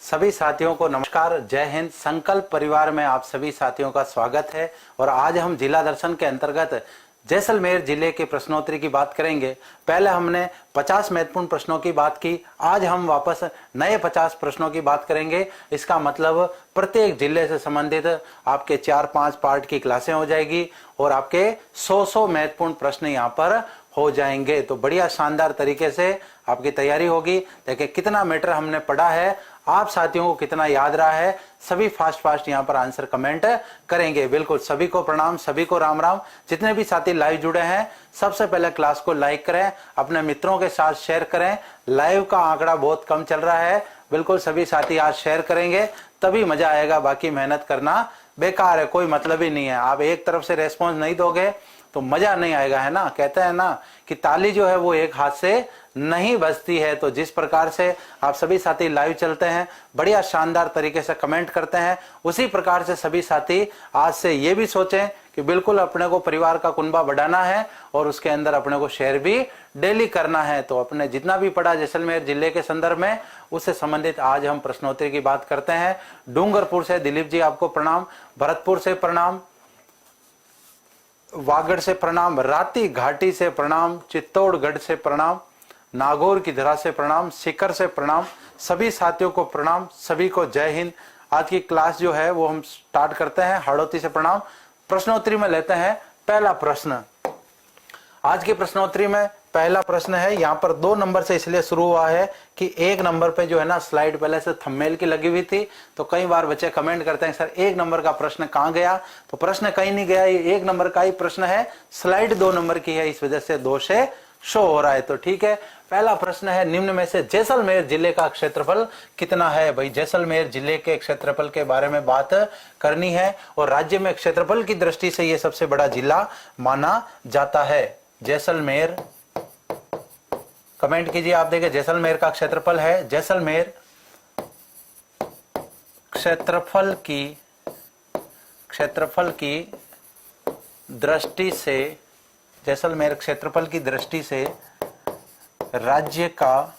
सभी साथियों को नमस्कार, जय हिंद। संकल्प परिवार में आप सभी साथियों का स्वागत है। और आज हम जिला दर्शन के अंतर्गत जैसलमेर जिले के प्रश्नोत्तरी की बात करेंगे। पहले हमने 50 महत्वपूर्ण प्रश्नों की बात की, आज हम वापस नए 50 प्रश्नों की बात करेंगे। इसका मतलब प्रत्येक जिले से संबंधित आपके 4-5 पार्ट की क्लासें हो जाएगी और आपके 100 महत्वपूर्ण प्रश्न यहाँ पर हो जाएंगे। तो बढ़िया शानदार तरीके से आपकी तैयारी होगी। देखिए कितना मैटर हमने पढ़ा है, आप साथियों को कितना याद रहा है। सभी फास्ट यहाँ पर आंसर कमेंट करेंगे। बिल्कुल सभी को प्रणाम, सभी को राम राम। जितने भी साथी लाइव जुड़े हैं सबसे पहले क्लास को लाइक करें, अपने मित्रों के साथ शेयर करें। लाइव का आंकड़ा बहुत कम चल रहा है, बिल्कुल सभी साथी आज शेयर करेंगे तभी मजा आएगा, बाकी मेहनत करना बेकार है, कोई मतलब ही नहीं है। आप एक तरफ से रेस्पॉन्स नहीं दोगे तो मजा नहीं आएगा, है ना। कहते हैं ना कि ताली जो है वो एक हाथ से नहीं बजती है। तो जिस प्रकार से आप सभी साथी लाइव चलते हैं, बढ़िया शानदार तरीके से कमेंट करते हैं, उसी प्रकार से सभी साथी आज से ये भी सोचें कि बिल्कुल अपने को परिवार का कुनबा बढ़ाना है और उसके अंदर अपने को शेयर भी डेली करना है। तो अपने जितना भी पढ़ा जैसलमेर जिले के संदर्भ में उससे संबंधित आज हम प्रश्नोत्तरी की बात करते हैं। डूंगरपुर से दिलीप जी आपको प्रणाम, भरतपुर से प्रणाम, वागड़ से प्रणाम, राती घाटी से प्रणाम, चित्तौड़गढ़ से प्रणाम, नागौर की धरा से प्रणाम, सीकर से प्रणाम। सभी साथियों को प्रणाम, सभी को जय हिंद। आज की क्लास जो है वो हम स्टार्ट करते हैं। हड़ौती से प्रणाम। प्रश्नोत्तरी में लेते हैं पहला प्रश्न। आज की प्रश्नोत्तरी में पहला प्रश्न है, यहाँ पर 2 नंबर से इसलिए शुरू हुआ है कि 1 नंबर पे जो है ना स्लाइड पहले से थंबनेल की लगी हुई थी। तो कई बार बच्चे कमेंट करते हैं सर 1 नंबर का प्रश्न कहाँ गया। तो प्रश्न कहीं नहीं गया, ये 1 नंबर का ही प्रश्न है, स्लाइड 2 नंबर की है, इस वजह से 2 से शो हो रहा है। तो ठीक है, पहला प्रश्न है निम्न में से जैसलमेर जिले का क्षेत्रफल कितना है। भाई जैसलमेर जिले के क्षेत्रफल के बारे में बात करनी है और राज्य में क्षेत्रफल की दृष्टि से यह सबसे बड़ा जिला माना जाता है। जैसलमेर, कमेंट कीजिए आप। देखिए जैसलमेर का क्षेत्रफल है, जैसलमेर क्षेत्रफल की दृष्टि से, जैसलमेर क्षेत्रफल की दृष्टि से राज्य का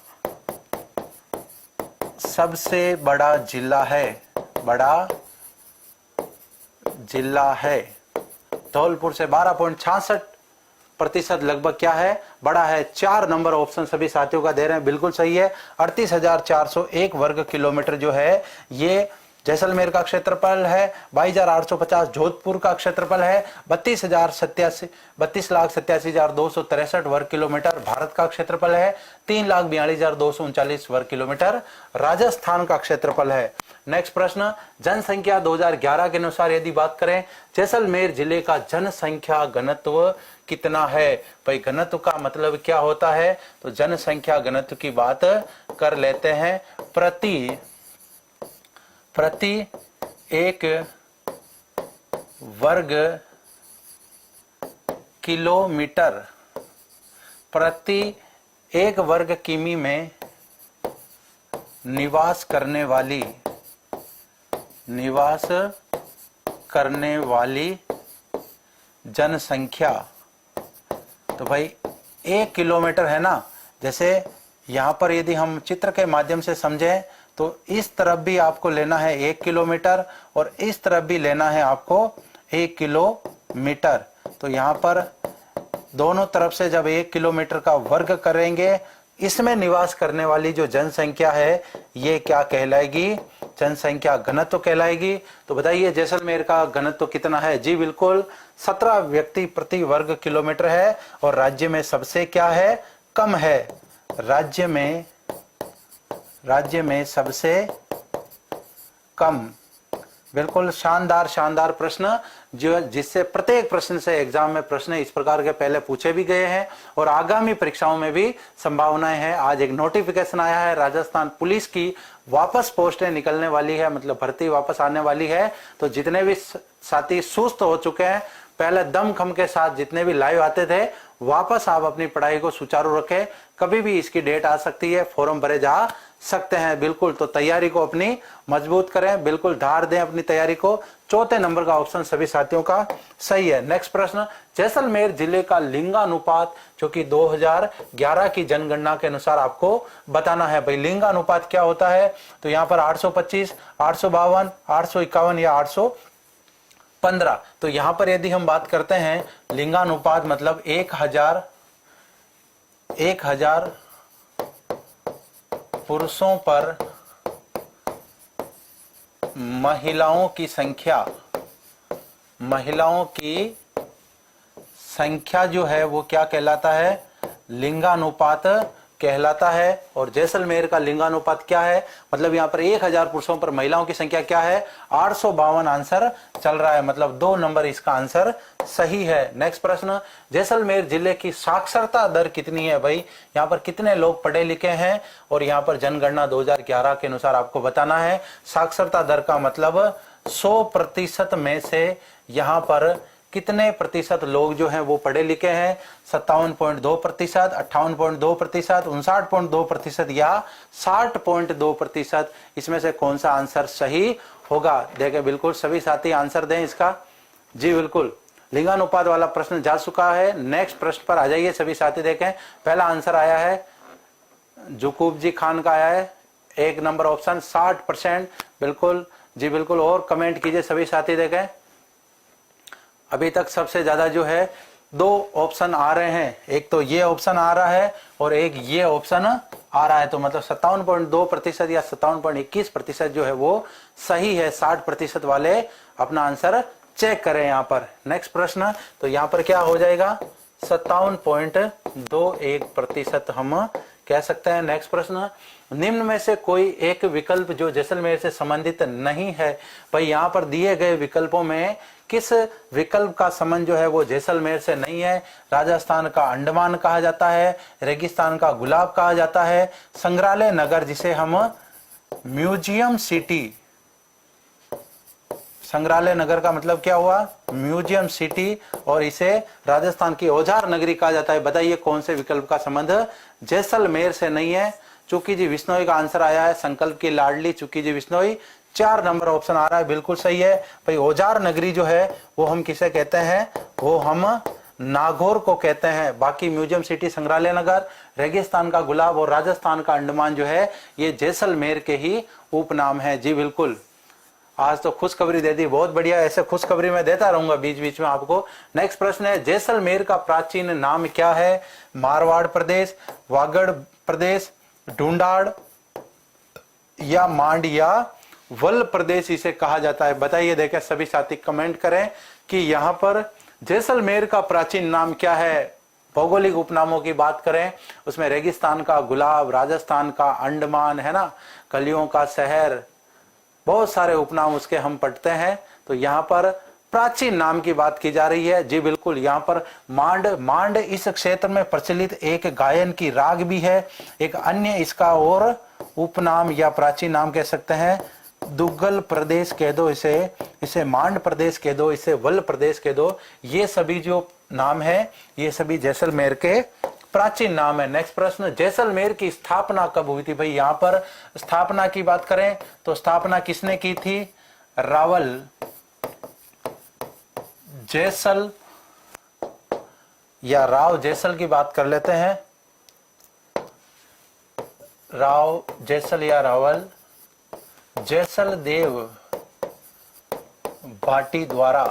सबसे बड़ा जिला है, बड़ा जिला है। धौलपुर से 12.66% लगभग क्या है, बड़ा है। 4 नंबर ऑप्शन सभी साथियों का दे रहे हैं, बिल्कुल सही है। 38,401 वर्ग किलोमीटर जो है ये जैसलमेर का क्षेत्रफल है। 22,850 जोधपुर का क्षेत्रफल है। 32,87,263 वर्ग किलोमीटर भारत का क्षेत्रफल है। 3,42,239 वर्ग किलोमीटर राजस्थान का क्षेत्रफल है। नेक्स्ट प्रश्न, जनसंख्या 2011 के अनुसार यदि बात करें जैसलमेर जिले का जनसंख्या घनत्व कितना है। भाई घनत्व का मतलब क्या होता है, तो जनसंख्या घनत्व की बात कर लेते हैं। प्रति 1 वर्ग किलोमीटर, प्रति 1 वर्ग किमी में निवास करने वाली जनसंख्या। तो भाई 1 किलोमीटर है ना, जैसे यहां पर यदि हम चित्र के माध्यम से समझें तो इस तरफ भी आपको लेना है 1 किलोमीटर और इस तरफ भी लेना है आपको 1 किलोमीटर। तो यहाँ पर दोनों तरफ से जब 1 किलोमीटर का वर्ग करेंगे, इसमें निवास करने वाली जो जनसंख्या है ये क्या कहलाएगी, जनसंख्या घनत्व कहलाएगी। तो बताइए जैसलमेर का घनत्व कितना है। जी बिल्कुल 17 व्यक्ति प्रति वर्ग किलोमीटर है और राज्य में सबसे क्या है, कम है। राज्य में सबसे कम। बिल्कुल शानदार प्रश्न, जो जिससे प्रत्येक प्रश्न से एग्जाम में प्रश्न इस प्रकार के पहले पूछे भी गए हैं और आगामी परीक्षाओं में भी संभावनाएं हैं। आज एक नोटिफिकेशन आया है, राजस्थान पुलिस की वापस पोस्टें निकलने वाली है, मतलब भर्ती वापस आने वाली है। तो जितने भी साथी सुस्त हो चुके हैं, पहले दमखम के साथ जितने भी लाइव आते थे, वापस आप अपनी पढ़ाई को सुचारू रखें। कभी भी इसकी डेट आ सकती है, फॉर्म भरे जा सकते हैं। बिल्कुल, तो तैयारी को अपनी मजबूत करें, बिल्कुल धार दें अपनी तैयारी को। चौथे नंबर का ऑप्शन सभी साथियों का सही है। नेक्स्ट प्रश्न, जैसलमेर जिले का लिंगानुपात जो कि 2011 की जनगणना के अनुसार आपको बताना है। भाई लिंगानुपात क्या होता है? तो यहाँ पर 825, 852, 851 या 815। तो यहां पर यदि हम बात करते हैं लिंगानुपात मतलब 1000 पुरुषों पर महिलाओं की संख्या जो है वो क्या कहलाता है? लिंगानुपात कहलाता है। और जैसलमेर का लिंगानुपात क्या है? मतलब यहाँ पर 1000 पुरुषों पर महिलाओं की संख्या क्या है? 852 आंसर चल रहा है, मतलब 2 नंबर इसका आंसर सही है। नेक्स्ट प्रश्न, जैसलमेर जिले की साक्षरता दर कितनी है? भाई यहाँ पर कितने लोग पढ़े लिखे हैं? और यहाँ पर जनगणना 2011 के अनुसार आपको बताना है। साक्षरता दर का मतलब 100% में से यहाँ पर कितने प्रतिशत लोग जो हैं वो पढ़े लिखे हैं? 57.2%, 58.2%, 59.2% या 60.2%? इसमें से कौन सा आंसर सही होगा? देखें, बिल्कुल सभी साथी आंसर दें इसका। जी बिल्कुल, लिंगानुपात वाला प्रश्न जा चुका है। नेक्स्ट प्रश्न पर आ जाइए सभी साथी। देखें, पहला आंसर आया है जुकूब जी खान का आया है, 1 नंबर ऑप्शन 60%। बिल्कुल जी बिल्कुल, और कमेंट कीजिए सभी साथी। देखें, अभी तक सबसे ज्यादा जो है 2 ऑप्शन आ रहे हैं, एक तो ये ऑप्शन आ रहा है और एक ये ऑप्शन आ रहा है। तो मतलब 57.2% या 57.21% जो है वो सही है। 60% वाले अपना आंसर चेक करें यहाँ पर। नेक्स्ट प्रश्न, तो यहाँ पर क्या हो जाएगा? 57.21% हम कह सकते हैं। नेक्स्ट प्रश्न, निम्न में से कोई एक विकल्प जो जैसलमेर से संबंधित नहीं है। भाई यहाँ पर दिए गए विकल्पों में किस विकल्प का संबंध जो है वो जैसलमेर से नहीं है? राजस्थान का अंडमान कहा जाता है, रेगिस्तान का गुलाब कहा जाता है, संग्रहालय नगर जिसे हम म्यूजियम सिटी, संग्रहालय नगर का मतलब क्या हुआ? म्यूजियम सिटी, और इसे राजस्थान की औजार नगरी कहा जाता है। बताइए कौन से विकल्प का संबंध जैसलमेर से नहीं है? चुकी जी विश्नोई का आंसर आया है, संकल्प की लाडली चुकी जी विश्नोई, 4 नंबर ऑप्शन आ रहा है, बिल्कुल सही है। भाई औजार नगरी जो है वो हम किसे कहते हैं? वो हम नागौर को कहते हैं। बाकी म्यूजियम सिटी, संग्रहालय नगर, रेगिस्तान का गुलाब और राजस्थान का अंडमान जो है ये जैसलमेर के ही उपनाम है। जी बिल्कुल, आज तो खुशखबरी दे दी, बहुत बढ़िया। ऐसे खुशखबरी मैं देता रहूंगा बीच बीच में आपको। नेक्स्ट प्रश्न है, जैसलमेर का प्राचीन नाम क्या है? मारवाड़ प्रदेश, वागड़ प्रदेश, ढूंढाड़ या मांड या वल प्रदेश इसे कहा जाता है? बताइए। देखें सभी साथी कमेंट करें कि यहाँ पर जैसलमेर का प्राचीन नाम क्या है। भौगोलिक उपनामों की बात करें उसमें रेगिस्तान का गुलाब, राजस्थान का अंडमान है ना, कलियों का शहर, बहुत सारे उपनाम उसके हम पढ़ते हैं। तो यहाँ पर प्राचीन नाम की बात की जा रही है। जी बिल्कुल, यहाँ पर मांड इस क्षेत्र में प्रचलित एक गायन की राग भी है। एक अन्य इसका और उपनाम या प्राचीन नाम कह सकते हैं, दुग्गल प्रदेश कह दो इसे मांड प्रदेश कह दो, इसे वल प्रदेश कह दो। ये सभी जो नाम है ये सभी जैसलमेर के प्राचीन नाम है। नेक्स्ट प्रश्न, जैसलमेर की स्थापना कब हुई थी? भाई यहाँ पर स्थापना की बात करें तो स्थापना किसने की थी? रावल जैसल या राव जैसल की बात कर लेते हैं। राव जैसल या रावल जैसल देव भाटी द्वारा।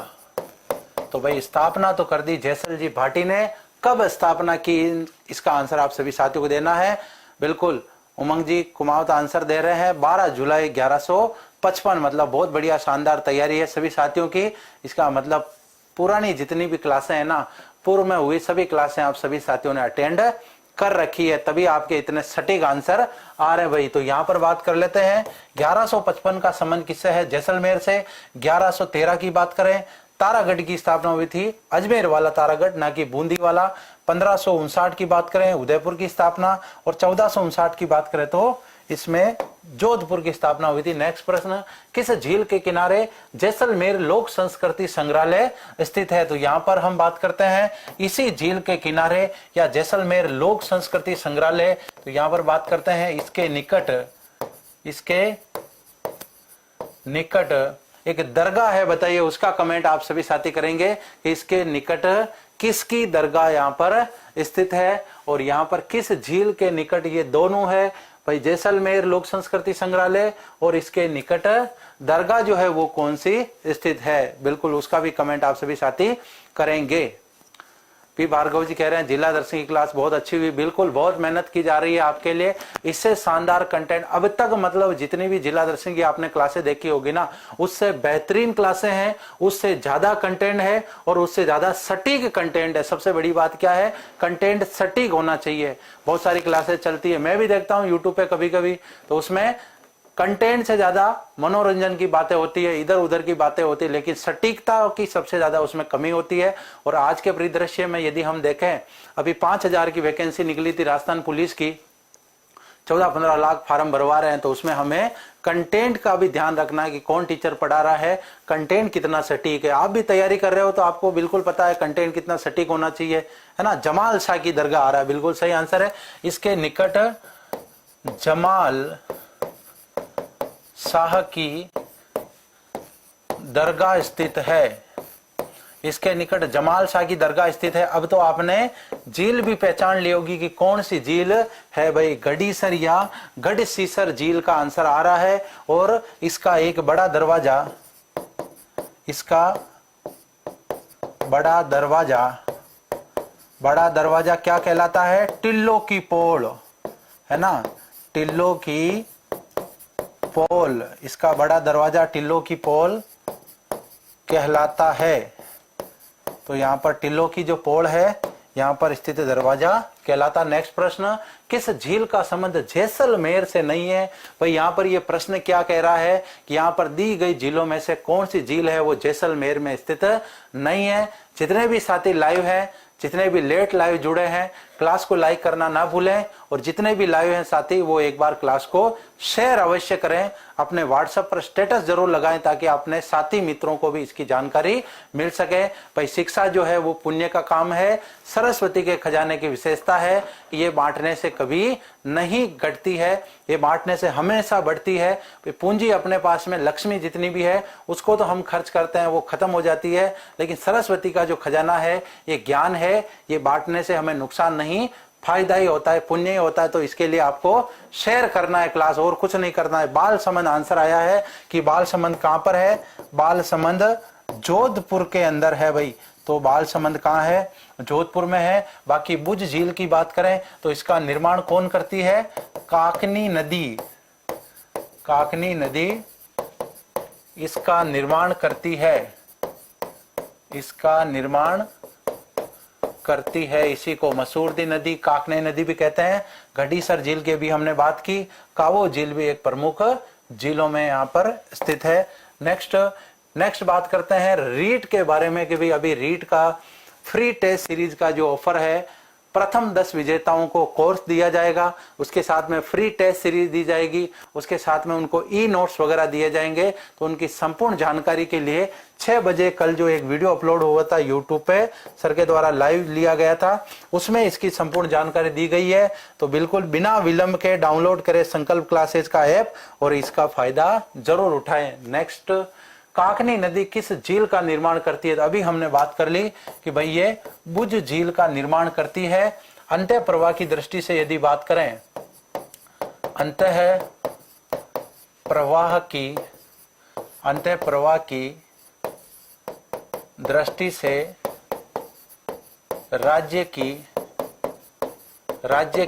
तो भाई स्थापना तो कर दी जैसल जी भाटी ने, कब स्थापना की इसका आंसर आप सभी साथियों को देना है। बिल्कुल, उमंग जी कुमावत आंसर दे रहे हैं 12 जुलाई 1155। मतलब बहुत बढ़िया शानदार तैयारी है सभी साथियों की। इसका मतलब पुरानी जितनी भी क्लासें हैं ना, पूर्व में हुई सभी क्लासें आप सभी साथियों ने अटेंड कर रखी है, तभी आपके इतने सटीक आंसर आ रहे हैं भाई। तो यहाँ पर बात कर लेते हैं 1155 का संबंध किससे है? जैसलमेर से। 1113 की बात करें, तारागढ़ की स्थापना हुई थी, अजमेर वाला तारागढ़ ना कि बूंदी वाला। 1559 की बात करें उदयपुर की स्थापना, और 1459 की बात करें तो इसमें जोधपुर की स्थापना हुई थी। नेक्स्ट प्रश्न, किस झील के किनारे जैसलमेर लोक संस्कृति संग्रहालय स्थित है? तो यहाँ पर हम बात करते हैं इसी झील के किनारे या जैसलमेर लोक संस्कृति संग्रहालय। तो यहाँ पर बात करते हैं इसके निकट इसके निकट एक दरगाह है, बताइए उसका कमेंट आप सभी साथी करेंगे कि इसके निकट किसकी दरगाह यहां पर स्थित है और यहां पर किस झील के निकट ये दोनों है भाई, जैसलमेर लोक संस्कृति संग्रहालय और इसके निकट दरगाह जो है वो कौन सी स्थित है, बिल्कुल उसका भी कमेंट आप सभी साथी करेंगे। पी भार्गव जी कह रहे हैं जिला दर्शन की क्लास बहुत अच्छी हुई, बिल्कुल बहुत मेहनत की जा रही है आपके लिए, इससे शानदार कंटेंट अब तक मतलब जितनी भी जिला दर्शन की आपने क्लासें देखी होगी ना, उससे बेहतरीन क्लासें हैं, उससे ज्यादा कंटेंट है और उससे ज्यादा सटीक कंटेंट है। सबसे बड़ी बात क्या है, कंटेंट सटीक होना चाहिए। बहुत सारी क्लासेस चलती है, मैं भी देखता हूं यूट्यूब पे कभी कभी, तो उसमें कंटेंट से ज्यादा मनोरंजन की बातें होती है, इधर उधर की बातें होती है, लेकिन सटीकता की सबसे ज्यादा उसमें कमी होती है। और आज के परिदृश्य में यदि हम देखें, अभी 5,000 की वैकेंसी निकली थी राजस्थान पुलिस की, 14-15 लाख फार्म भरवा रहे हैं, तो उसमें हमें कंटेंट का भी ध्यान रखना है कि कौन टीचर पढ़ा रहा है, कंटेंट कितना सटीक है। आप भी तैयारी कर रहे हो तो आपको बिल्कुल पता है कंटेंट कितना सटीक होना चाहिए, है ना। जमाल शाह की दरगाह आ रहा है, बिल्कुल सही आंसर है। इसके निकट जमाल शाह की दरगाह स्थित है, इसके निकट जमाल शाह की दरगाह स्थित है। अब तो आपने झील भी पहचान ली होगी कि कौन सी झील है भाई, गडीसर या गढ़सीसर झील का आंसर आ रहा है। और इसका एक बड़ा दरवाजा, इसका बड़ा दरवाजा क्या कहलाता है, टिल्लो की पोल, है ना, टिल्लो की पोल, इसका बड़ा दरवाजा टिल्लो की पोल कहलाता है। तो यहां पर टिल्लो की जो पोल है यहां पर स्थित दरवाजा कहलाता। नेक्स्ट प्रश्न, किस झील का संबंध जैसलमेर से नहीं है। भाई यहां पर ये प्रश्न क्या कह रहा है कि यहां पर दी गई झीलों में से कौन सी झील है वो जैसलमेर में स्थित नहीं है। जितने भी साथी लाइव हैं, जितने भी लेट लाइव जुड़े हैं, क्लास को लाइक करना ना भूलें, और जितने भी लाइव हैं साथी वो एक बार क्लास को शेयर अवश्य करें, अपने व्हाट्सएप पर स्टेटस जरूर लगाएं ताकि अपने साथी मित्रों को भी इसकी जानकारी मिल सके। भाई शिक्षा जो है वो पुण्य का काम है, सरस्वती के खजाने की विशेषता है, ये बांटने से कभी नहीं घटती है, ये बांटने से हमेशा बढ़ती है। पूंजी अपने पास में लक्ष्मी जितनी भी है उसको तो हम खर्च करते हैं, वो खत्म हो जाती है, लेकिन सरस्वती का जो खजाना है ये ज्ञान है, ये बांटने से हमें नुकसान नहीं, फायदा ही होता है, पुण्य ही होता है। तो इसके लिए आपको शेयर करना है क्लास, और कुछ नहीं करना है। बाल समंद आंसर आया है कि बाल समंद कहां पर है, बाल समंद जोधपुर के अंदर है भाई। तो बाल समंद कहां है, जोधपुर में है। बाकी बुझ झील की बात करें तो इसका निर्माण कौन करती है, काकनी नदी, काकनी नदी इसका निर्माण करती है, इसका निर्माण करती है। इसी को मसूरदी नदी, काकने नदी भी कहते हैं। गढ़ीसर झील की भी हमने बात की, कावो झील भी एक प्रमुख झीलों में यहाँ पर स्थित है। नेक्स्ट बात करते हैं रीट के बारे में कि भाई अभी रीट का फ्री टेस्ट सीरीज का जो ऑफर है, प्रथम 10 विजेताओं को कोर्स दिया जाएगा, उसके साथ में फ्री टेस्ट सीरीज दी जाएगी, उसके साथ में उनको ई नोट्स वगैरह दिए जाएंगे। तो उनकी संपूर्ण जानकारी के लिए 6 बजे कल जो एक वीडियो अपलोड हुआ था यूट्यूब पे, सर के द्वारा लाइव लिया गया था, उसमें इसकी संपूर्ण जानकारी दी गई है। तो बिल्कुल बिना विलंब के डाउनलोड करें संकल्प क्लासेस का ऐप और इसका फायदा जरूर उठाएं। नेक्स्ट, काकनी नदी किस झील का निर्माण करती है। तो अभी हमने बात कर ली कि भाई ये बुझ झील का निर्माण करती है। अंतः प्रवाह की दृष्टि से यदि बात करें, अंतः प्रवाह की दृष्टि से राज्य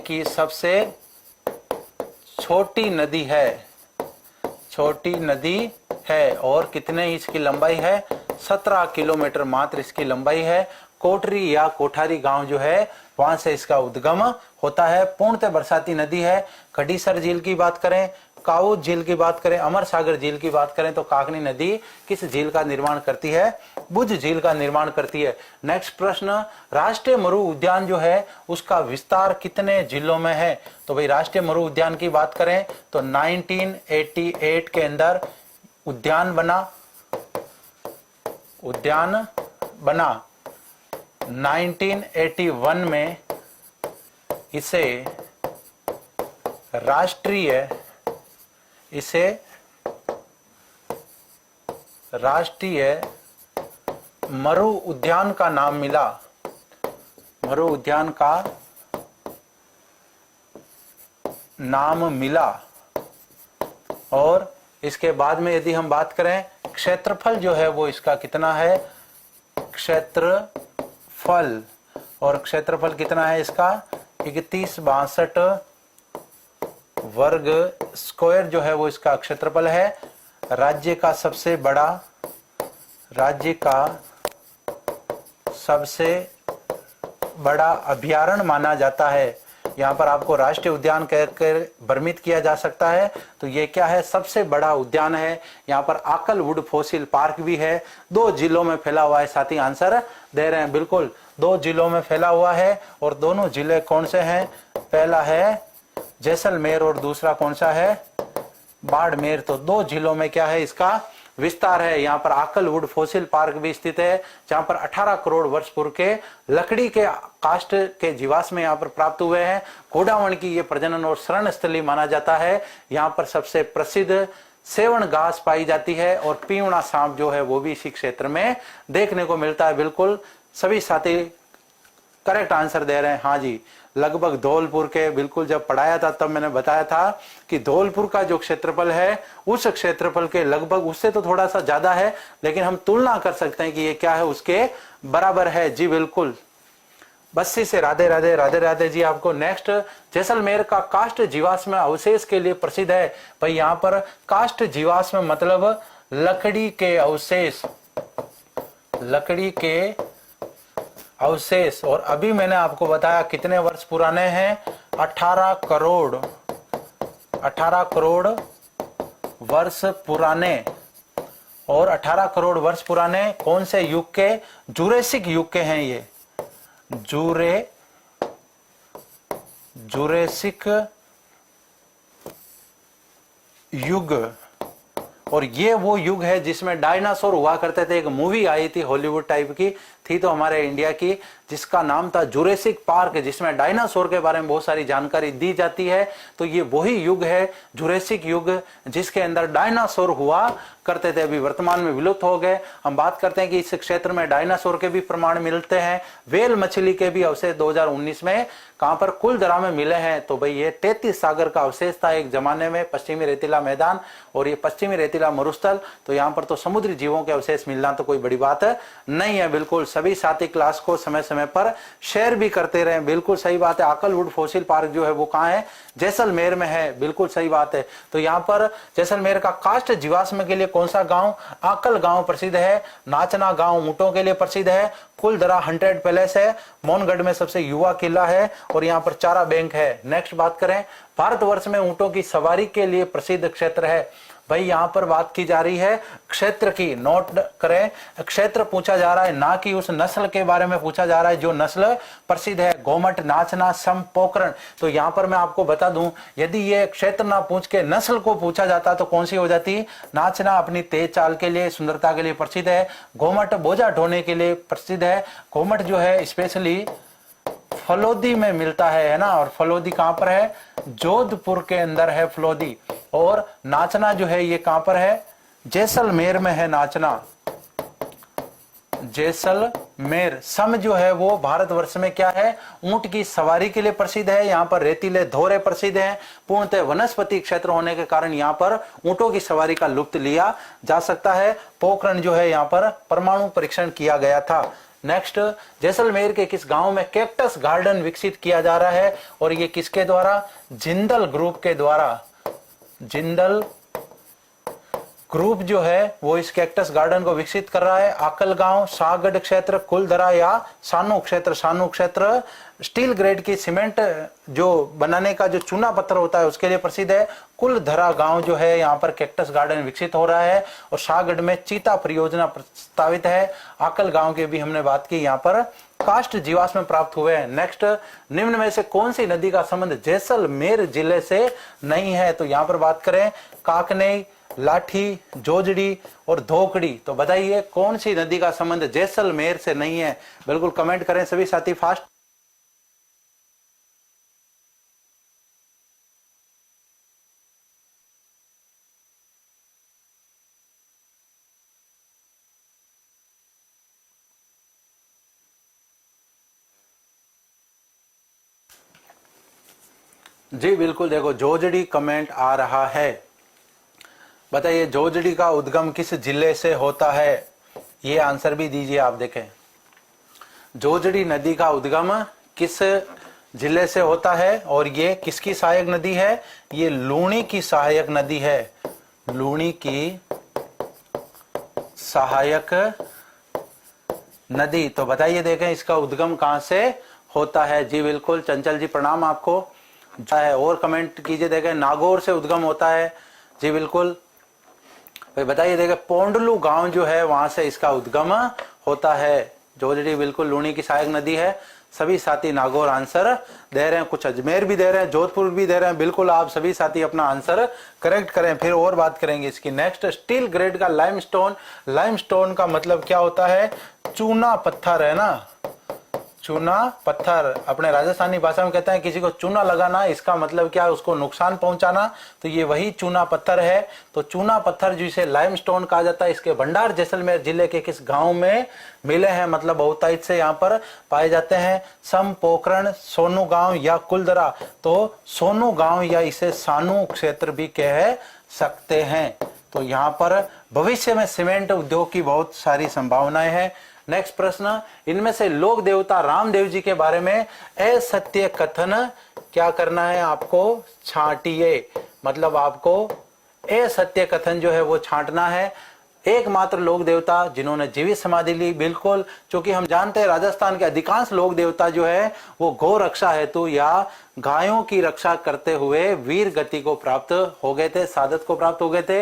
की सबसे छोटी नदी है और कितने इसकी लंबाई है, 17 किलोमीटर मात्र इसकी लंबाई है। कोटरी या कोठारी गांव जो है वहां से इसका उद्गम होता है। पूर्णतः बरसाती नदी है। गढ़ीसर झील की बात करें, काऊ झील की बात करें, अमर सागर झील की बात करें तो काकनी नदी किस झील का निर्माण करती है, बुझ झील का निर्माण करती है। नेक्स्ट प्रश्न, राष्ट्रीय मरु उद्यान जो है उसका विस्तार कितने जिलों में है। तो भाई राष्ट्रीय मरु उद्यान की बात करें तो 1988 के अंदर उद्यान बना 1981 में इसे राष्ट्रीय इसे राष्ट्रीय मरु उद्यान का नाम मिला, मरु उद्यान का नाम मिला। और इसके बाद में यदि हम बात करें क्षेत्रफल जो है वो इसका कितना है, क्षेत्रफल, और क्षेत्रफल कितना है इसका 3162 वर्ग स्क्वायर जो है वो इसका क्षेत्रफल है। राज्य का सबसे बड़ा अभयारण्य माना जाता है। यहाँ पर आपको राष्ट्रीय उद्यान कहकर भ्रमित किया जा सकता है, तो ये क्या है, सबसे बड़ा उद्यान है। यहाँ पर आकलवुड फॉसिल पार्क भी है। 2 जिलों में फैला हुआ है, साथी आंसर दे रहे हैं, बिल्कुल 2 जिलों में फैला हुआ है। और दोनों जिले कौन से हैं, पहला है जैसलमेर और दूसरा कौन सा है, बाड़मेर। तो 2 जिलों में क्या है, इसका विस्तार है। यहाँ पर आकलवुड फॉसिल पार्क भी स्थित है, जहाँ पर 18 करोड़ वर्ष पूर्व के लकड़ी के काष्ठ के जीवाश्म यहाँ पर प्राप्त हुए हैं। घोड़ावण की ये प्रजनन और शरण स्थली माना जाता है। यहाँ पर सबसे प्रसिद्ध सेवण घास पाई जाती है, और पीवड़ा सांप जो है वो भी इसी क्षेत्र में देखने को मिलता है। बिल्कुल सभी साथी करेक्ट आंसर दे रहे हैं। हाँ जी, लगभग धौलपुर के, बिल्कुल जब पढ़ाया था तब मैंने बताया था कि धौलपुर का जो क्षेत्रफल है उस क्षेत्रफल के लगभग, उससे तो थोड़ा सा ज्यादा है, लेकिन हम तुलना कर सकते हैं कि ये क्या है, उसके बराबर है। जी बिल्कुल, बस्सी से राधे राधे, राधे राधे जी आपको। नेक्स्ट, जैसलमेर का काष्ठ जीवाश्म अवशेष के लिए प्रसिद्ध है। भाई यहाँ पर काष्ठ जीवाश्म मतलब लकड़ी के अवशेष, लकड़ी के अवशेष। और अभी मैंने आपको बताया कितने वर्ष पुराने हैं, 18 करोड़ वर्ष पुराने। और 18 करोड़ वर्ष पुराने कौन से युग के, जुरेसिक युग के हैं ये, जुरेसिक युग। और ये वो युग है जिसमें डायनासोर हुआ करते थे। एक मूवी आई थी हॉलीवुड टाइप की थी, तो हमारे इंडिया की, जिसका नाम था जुरेसिक पार्क, जिसमें डायनासोर के बारे में बहुत सारी जानकारी दी जाती है। तो ये वही युग है, जुरेसिक युग, जिसके अंदर डायनासोर हुआ करते थे, अभी वर्तमान में विलुप्त हो गए। हम बात करते हैं कि इस क्षेत्र में डायनासोर के भी प्रमाण मिलते हैं, वेल मछली के भी अवशेष 2019 में कहां पर, कुलधरा में मिले हैं। तो भाई ये 33 सागर का अवशेष था एक जमाने में, पश्चिमी रेतीला मैदान और ये पश्चिमी रेतीला मरुस्थल। तो यहाँ पर तो समुद्री जीवों के अवशेष मिलना तो कोई बड़ी बात नहीं है। बिल्कुल सभी साथी क्लास को समय समय पर शेयर भी करते रहे, बिल्कुल सही बात है। आकलवुड फॉसिल पार्क जो है वो कहाँ है, जैसलमेर में है, बिल्कुल सही बात है। तो यहाँ पर जैसलमेर का काष्ठ जीवाश्म के लिए कौन सा गांव, आकल गांव प्रसिद्ध है। नाचना गांव ऊंटों के लिए प्रसिद्ध है। कुलधरा हंटेड पैलेस है। मोहनगढ़ में सबसे युवा किला है, और यहाँ पर चारा बैंक है। नेक्स्ट बात करें, भारतवर्ष में ऊंटों की सवारी के लिए प्रसिद्ध क्षेत्र है। भाई यहाँ पर बात की जा रही है क्षेत्र की, नोट करें, क्षेत्र पूछा जा रहा है, ना कि उस नस्ल के बारे में पूछा जा रहा है जो नस्ल प्रसिद्ध है। गोमट, नाचना, सम, पोकरण। तो यहाँ पर मैं आपको बता दूं, यदि ये क्षेत्र ना पूछ के नस्ल को पूछा जाता तो कौन सी हो जाती, नाचना अपनी तेज चाल के लिए, सुंदरता के लिए प्रसिद्ध है। गोमट बोझा ढोने के लिए प्रसिद्ध है। गोमट जो है स्पेशली फलोदी में मिलता है ना, और फलोदी कहां पर है, जोधपुर के अंदर है फलोदी। और नाचना जो है ये कहां पर है, जैसलमेर में है नाचना, जैसलमेर। सम जो है वो भारतवर्ष में क्या है, ऊंट की सवारी के लिए प्रसिद्ध है। यहाँ पर रेतीले धोरे प्रसिद्ध हैं। पूर्णतः वनस्पति क्षेत्र होने के कारण यहाँ पर ऊंटों की सवारी का लुत्फ लिया जा सकता है। पोखरण जो है यहाँ पर परमाणु परीक्षण किया गया था। नेक्स्ट, जैसलमेर के किस गांव में कैक्टस गार्डन विकसित किया जा रहा है, और ये किसके द्वारा, जिंदल ग्रुप के द्वारा। जिंदल ग्रुप जो है वो इस कैक्टस गार्डन को विकसित कर रहा है। आकल गांव, शाहगढ़ क्षेत्र, कुलधरा या सानू क्षेत्र। सानू क्षेत्र स्टील ग्रेड की सीमेंट जो बनाने का जो चूना पत्थर होता है उसके लिए प्रसिद्ध है। कुलधरा गांव जो है यहाँ पर कैक्टस गार्डन विकसित हो रहा है। और शाहगढ़ में चीता परियोजना प्रस्तावित है। आकल गांव की भी हमने बात की, यहाँ पर काष्ठ जीवाश्म प्राप्त हुए हैं। नेक्स्ट, निम्न में से कौन सी नदी का संबंध जैसलमेर जिले से नहीं है, तो यहाँ पर बात करें काकनेई, लाठी, जोजड़ी और धोकड़ी। तो बताइए कौन सी नदी का संबंध जैसलमेर से नहीं है, बिल्कुल कमेंट करें सभी साथी फास्ट। जी बिल्कुल, देखो जोजड़ी कमेंट आ रहा है। बताइए जोजड़ी का उद्गम किस जिले से होता है, ये आंसर भी दीजिए। आप देखें जोजड़ी नदी का उद्गम किस जिले से होता है और ये किसकी सहायक नदी है, ये लूणी की सहायक नदी है। लूणी की सहायक नदी। तो बताइए देखें इसका उद्गम कहां से होता है। जी बिल्कुल चंचल जी प्रणाम आपको है। और कमेंट कीजिए, देखें नागौर से उद्गम होता है। जी बिल्कुल भाई बताइए, देखें पोंडलू गांव जो है वहां से इसका उद्गम होता है। जोजड़ी बिल्कुल लूणी की सहायक नदी है। सभी साथी नागौर आंसर दे रहे हैं, कुछ अजमेर भी दे रहे हैं, जोधपुर भी दे रहे हैं। बिल्कुल आप सभी साथी अपना आंसर करेक्ट करें। फिर और बात करेंगे इसकी नेक्स्ट। स्टील ग्रेड का लाइमस्टोन। लाइमस्टोन का मतलब क्या होता है, चूना पत्थर है ना, चूना पत्थर। अपने राजस्थानी भाषा में कहते हैं किसी को चूना लगाना, इसका मतलब क्या है, उसको नुकसान पहुंचाना। तो ये वही चूना पत्थर है। तो चूना पत्थर जिसे लाइमस्टोन कहा जाता है, इसके भंडार जैसलमेर जिले के किस गांव में मिले हैं, मतलब बहुतायत से यहाँ पर पाए जाते हैं। सम पोखरण, सोनू गांव या कुलदरा। तो सोनू गांव या इसे सानू क्षेत्र भी कह सकते हैं। तो यहाँ पर भविष्य में सीमेंट उद्योग की बहुत सारी संभावनाएं हैं। नेक्स्ट प्रश्न, इनमें से लोक देवता रामदेव जी के बारे में असत्य कथन क्या करना है आपको, छांटिए। मतलब आपको असत्य कथन जो है वो छांटना है। एकमात्र लोक देवता जिन्होंने जीवित समाधि ली, बिल्कुल, क्योंकि हम जानते हैं राजस्थान के अधिकांश लोक देवता जो है वो गौ रक्षा हेतु या गायों की रक्षा करते हुए वीर गति को प्राप्त हो गए थे, सादत को प्राप्त हो गए थे।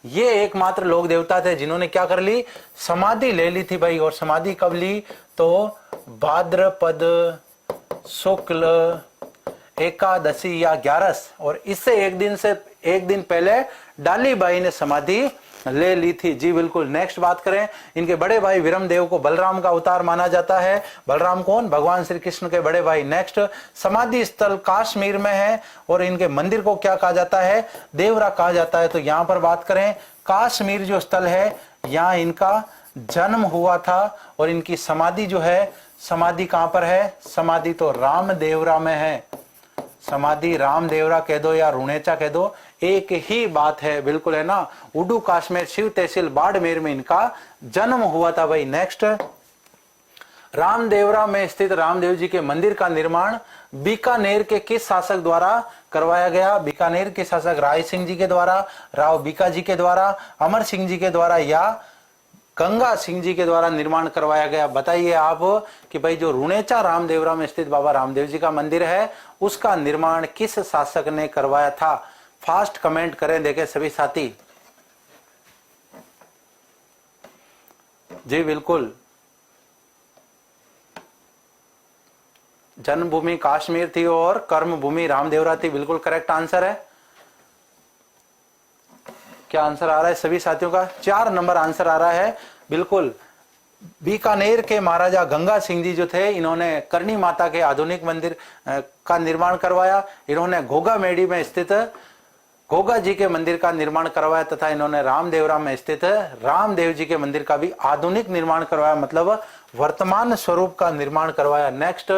ये एकमात्र लोक देवता थे जिन्होंने क्या कर ली, समाधि ले ली थी भाई। और समाधि कब ली, तो भाद्रपद शुक्ल एकादशी या 11, और इससे एक दिन पहले डाली बाई ने समाधि ले ली थी। जी बिल्कुल। नेक्स्ट बात करें, इनके बड़े भाई विरमदेव को बलराम का अवतार माना जाता है। बलराम कौन, भगवान श्री कृष्ण के बड़े भाई। नेक्स्ट, समाधि स्थल कश्मीर में है और इनके मंदिर को क्या कहा जाता है, देवरा कहा जाता है। तो यहां पर बात करें, कश्मीर जो स्थल है यहाँ इनका जन्म हुआ था और इनकी समाधि जो है, समाधि कहां पर है, समाधि तो राम देवरा में है। समाधि राम देवरा कह दो या रुणेचा कह दो, एक ही बात है, बिल्कुल है ना। उडू काश्मीर शिव तहसील बाड़मेर में इनका जन्म हुआ था भाई। नेक्स्ट, रामदेवरा में स्थित रामदेव जी के मंदिर का निर्माण बीकानेर के किस शासक द्वारा करवाया गया। बीकानेर के शासक राय सिंह जी के द्वारा, राव बीका जी के द्वारा, अमर सिंह जी के द्वारा या गंगा सिंह जी के द्वारा निर्माण करवाया गया। बताइए आप कि भाई जो रुणेचा रामदेवरा में स्थित बाबा रामदेव जी का मंदिर है उसका निर्माण किस शासक ने करवाया था। फास्ट कमेंट करें, देखें सभी साथी। जी बिल्कुल, जन्मभूमि कश्मीर थी और कर्मभूमि रामदेवरा थी, बिल्कुल करेक्ट आंसर है। क्या आंसर आ रहा है सभी साथियों का, 4 नंबर आंसर आ रहा है। बिल्कुल, बीकानेर के महाराजा गंगा सिंह जी जो थे, इन्होंने करणी माता के आधुनिक मंदिर का निर्माण करवाया। इन्होंने घोगा मेडी में स्थित घोगा जी के मंदिर का निर्माण करवाया तथा इन्होंने रामदेवरा में स्थित रामदेव जी के मंदिर का भी आधुनिक निर्माण करवाया, मतलब वर्तमान स्वरूप का निर्माण करवाया। नेक्स्ट,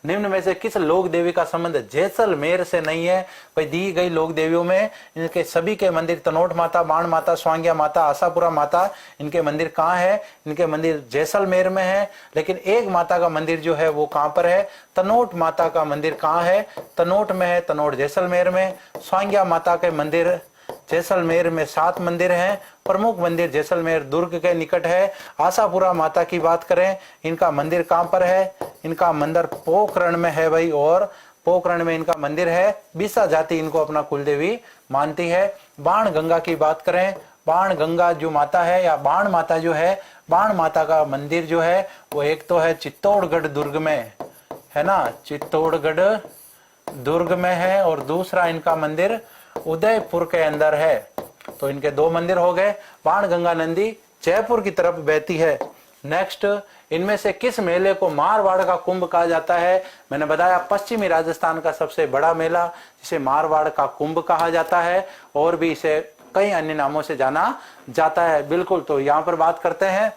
निम्न में से किस लोक देवी का संबंध जैसलमेर से नहीं है। भाई दी गई लोक देवियों में इनके सभी के मंदिर, तनोट माता, बाण माता, स्वांग्या माता, आशापुरा माता, इनके मंदिर कहाँ है, इनके मंदिर जैसलमेर में है। लेकिन एक माता का मंदिर जो है वो कहाँ पर है, तनोट माता का मंदिर कहाँ है, तनोट में है, तनोट जैसलमेर में। स्वांग्या माता के मंदिर जैसलमेर में 7 मंदिर हैं। प्रमुख मंदिर जैसलमेर दुर्ग के निकट है। आशापुरा माता की बात करें, इनका मंदिर कहां पर है, इनका मंदिर पोखरण में है भाई, और पोखरण में इनका मंदिर है। बीसा जाति इनको अपना कुलदेवी मानती है। बाण गंगा की बात करें, बाण गंगा जो माता है या बाण माता जो है, बाण माता का मंदिर जो है वो एक तो है चित्तौड़गढ़ दुर्ग में है ना, चित्तौड़गढ़ दुर्ग में है, और दूसरा इनका मंदिर उदयपुर के अंदर है। तो इनके 2 मंदिर हो गए। बाण गंगा नदी जयपुर की तरफ बहती है। नेक्स्ट, इनमें से किस मेले को मारवाड़ का कुंभ कहा जाता है। मैंने बताया पश्चिमी राजस्थान का सबसे बड़ा मेला जिसे मारवाड़ का कुंभ कहा जाता है, और भी इसे कई अन्य नामों से जाना जाता है। बिल्कुल, तो यहाँ पर बात करते हैं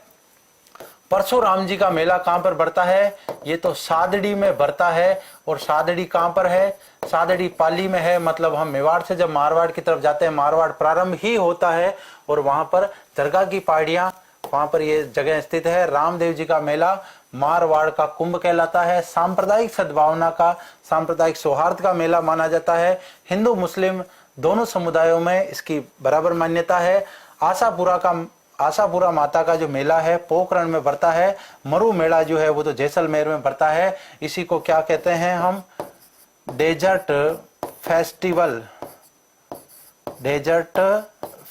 परशुराम जी का मेला कहां पर बढ़ता है? ये तो सादड़ी में बढ़ता है। और सादड़ी कहां पर है? सादड़ी पाली में है। मतलब हम मेवाड़ से जब मारवाड़ की तरफ जाते हैं, मारवाड़ प्रारंभ ही होता है और वहां पर दरगाह की पहाड़ियां, वहां पर ये जगह स्थित है। रामदेव जी का मेला मारवाड़ का कुंभ कहलाता है। सांप्रदायिक सद्भावना का, सांप्रदायिक सौहार्द का मेला माना जाता है। हिंदू मुस्लिम दोनों समुदायों में इसकी बराबर मान्यता है। आशापुरा माता का जो मेला है पोखरण में बढ़ता है। मरु मेला जो है वो तो जैसलमेर में बढ़ता है। इसी को क्या कहते हैं हम? Desert festival. डेजर्ट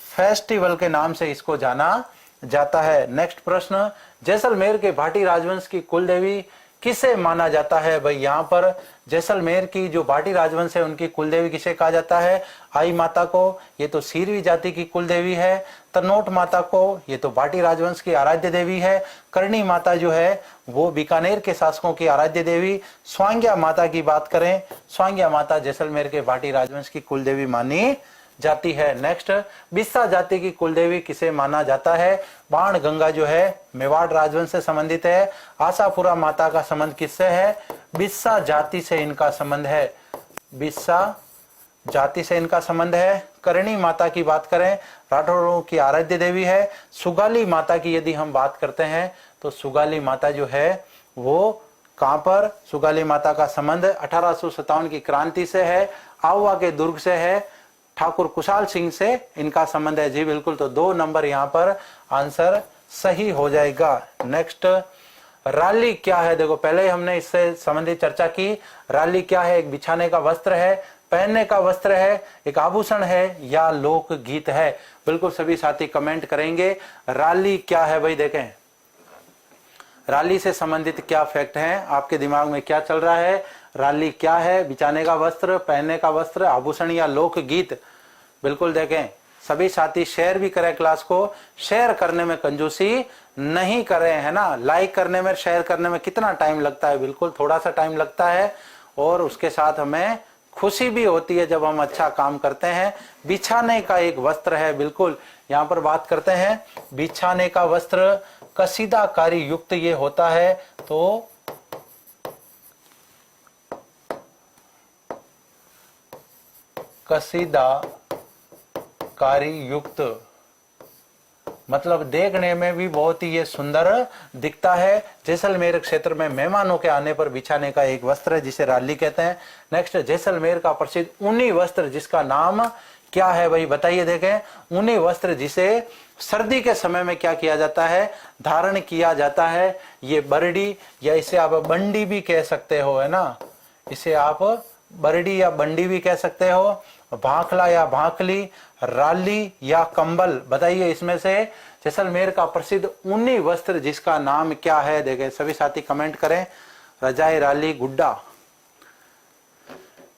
फेस्टिवल के नाम से इसको जाना जाता है। नेक्स्ट प्रश्न, जैसलमेर के भाटी राजवंश की कुल देवी किसे माना जाता है? भाई यहाँ पर जैसलमेर की जो भाटी राजवंश है उनकी कुल देवी किसे कहा जाता है? आई माता को, ये तो सीरवी जाति की कुल देवी है। तनोट माता को, ये तो भाटी राजवंश की आराध्य देवी है। करणी माता जो है वो बीकानेर के शासकों की आराध्य देवी। स्वांग्या माता की बात करें, स्वांग्या माता जैसलमेर के भाटी राजवंश की कुल देवी मानी जाती है। नेक्स्ट, बिस्सा जाति की कुलदेवी किसे माना जाता है? बाण गंगा जो है मेवाड़ राजवंश से संबंधित है। आशापुरा माता का संबंध किससे है? बिस्सा जाति से इनका संबंध है। बिस्सा जाति से इनका संबंध है। करणी माता की बात करें, राठौरों की आराध्य देवी है। सुगाली माता की यदि हम बात करते हैं तो सुगाली माता जो है वो कहां पर? सुगाली माता का संबंध 1857 की क्रांति से है। आहुआ के दुर्ग से है। ठाकुर कुशाल सिंह से इनका संबंध है। जी बिल्कुल, तो 2 नंबर यहाँ पर आंसर सही हो जाएगा। नेक्स्ट, राली क्या है? देखो पहले ही हमने इससे संबंधित चर्चा की। राली क्या है? एक बिछाने का वस्त्र है, पहनने का वस्त्र है, एक आभूषण है या लोक गीत है? बिल्कुल सभी साथी कमेंट करेंगे राली क्या है। भाई देखें राली से संबंधित क्या फैक्ट हैं, आपके दिमाग में क्या चल रहा है? राली क्या है? बिछाने का वस्त्र, पहनने का वस्त्र, आभूषण या लोक गीत? बिल्कुल देखें सभी साथी शेयर भी करें क्लास को। शेयर करने में कंजूसी नहीं करें, है ना। लाइक करने में, शेयर करने में कितना टाइम लगता है? बिल्कुल थोड़ा सा टाइम लगता है और उसके साथ हमें खुशी भी होती है जब हम अच्छा काम करते हैं। बिछाने का एक वस्त्र है, बिल्कुल यहाँ पर बात करते हैं बिछाने का वस्त्र कसीदाकारी युक्त ये होता है। तो कसीदाकारी युक्त मतलब देखने में भी बहुत ही ये सुंदर दिखता है। जैसलमेर क्षेत्र में मेहमानों के आने पर बिछाने का एक वस्त्र है जिसे राली कहते हैं। नेक्स्ट, जैसलमेर का प्रसिद्ध ऊनी वस्त्र जिसका नाम क्या है? भाई बताइए। देखें ऊनी वस्त्र जिसे सर्दी के समय में क्या किया जाता है? धारण किया जाता है। ये बरडी या इसे आप बंडी भी कह सकते हो, है ना। इसे आप बरडी या बंडी भी कह सकते हो। भाखला या भाखली, राली या कंबल, बताइए इसमें से जैसलमेर का प्रसिद्ध ऊनी वस्त्र जिसका नाम क्या है? देखें सभी साथी कमेंट करें। रजाई, राली, गुड्डा।